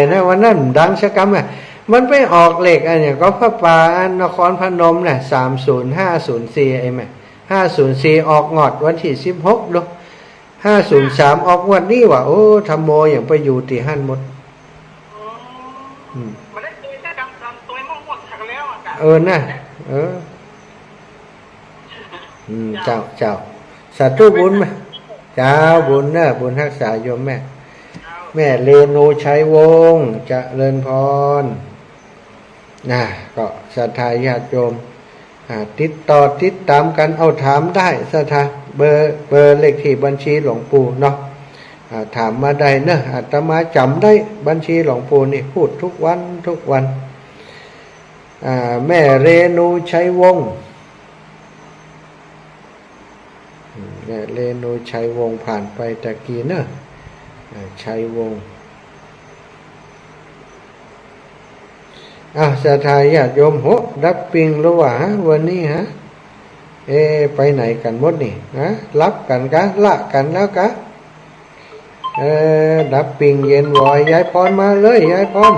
Speaker 1: ๆนะวันนั้นดังชะกรรมมันไปออกเลขอันเนี่ยก็พระป่านครพนมน่ะ30504ไอ้แม่504ออกงอดวันที่16ดู503ออกงวดนี้ว่ะโอ้ธรรมโมอย่างไปอยู่ที่หั่นหมดน่ะเจ้าสาธุบุญไหมเจ้าบุญเนอะบุญรักษาโยมแม่เรนูชัยวงศ์เจริญพรก็ศรัทธาญาติโยมติดตามกันเอาถามได้ศรัทธาเบอร์เลขที่บัญชีหลวงปู่เนาะถามมาได้เนอะอาตมาจำได้บัญชีหลวงปู่นี่พูดทุกวันแม่เรนูชัยวงศ์แม่เรนูชัยวงศ์ผ่านไปตะกี้เนอะชัยวงศ์ศรัทธาญาติโยมรับปิงแล้ววะวันนี้ไปไหนกันหมดนี่รับกันกะละกันแล้วกะรับปิงเย็นวอยยายพรมาเลยยายพร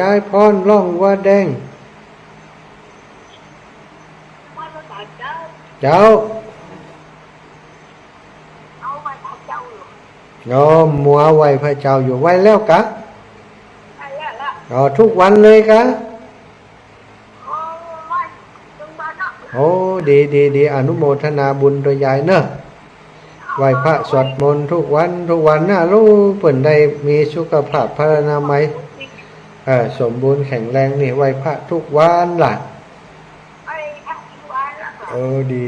Speaker 1: ยายพรล่องว่าแดงเจ้ามัวไหวพระเจ้าอยู่ไหวแล้วกะทุกวันเลยกะโอ้ดีอนุโมทนาบุญโดยยายเนอะไหวพระสวดมนต์ทุกวันน่ะลูกเปิ่นได้มีสุขภาพพรรณนามัยสมบูรณ์แข็งแรงนี่ไหวพระทุกวันล่ะดี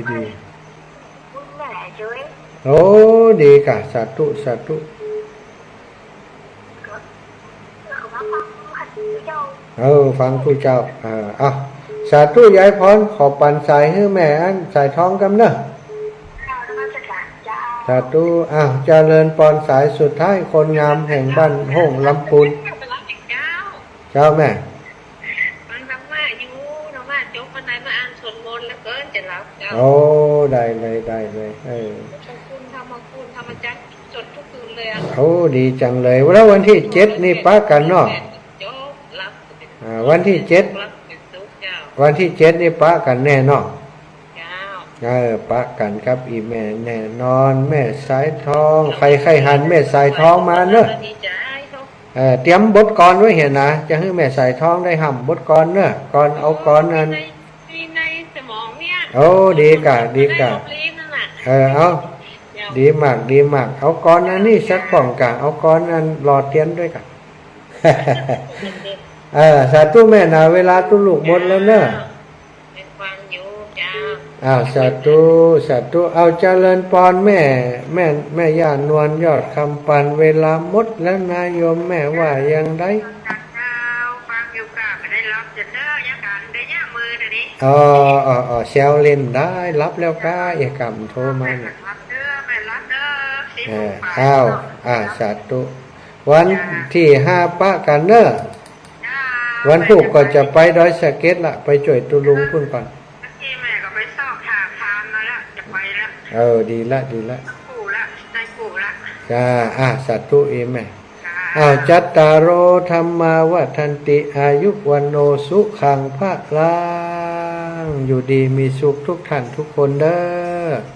Speaker 1: โอ้ดีกะสาธุฟังผู้เจ้าสาธุยายพรขอปันสายให้แม่อันสายทองกันเนอะสาธุเจริญปอนสายสุดท้ายคนงามแห่งบ้านห้องลำพูนเจ้าแม่โอ้ได้เลยโอ้ดีจังเลยแล้ววันที่7นี่ป้ากันเนาะวันที่7นี่ป้ากันแน่เนาะป้ากันครับอีแม่แน่นอนแม่สายทองใครหันแม่สายทองมาเนอะเตรียมบทกลไว้เห็นนะจะให้แม่สายทองได้ห่ำบทกลเนอะกลเอากลนั้นโอ้ดีกะเอาดีมากเอากรอันนี้สักป่องกะเอากรอันหลอดเทียนด้วยกะสาธุแม่นะเวลาตุลูกหมดแล้วเนอะสาธุเอาเจริญพรแม่ย่านวลยอดคำปันเวลาหมดแล้วนายโยมแม่ว่ายังได้แซวเล่นได้รับแล้วก้าอย่ากำโทรมาสาธุวันที่5ป้ากันเนอะวันพุธก็จะไปดอยสะเก็ดละไปช่วยตุลุงพุ่นก่อนแม่ก็ไปสอบถามทานมาแล้วจะไปแล้วดีละจ้าสาธุเอแม่ จัตตารโอธัมมาวัฏันติอายุวันโนสุขังภะลังอยู่ดีมีสุขทุกท่านทุกคนเด้อ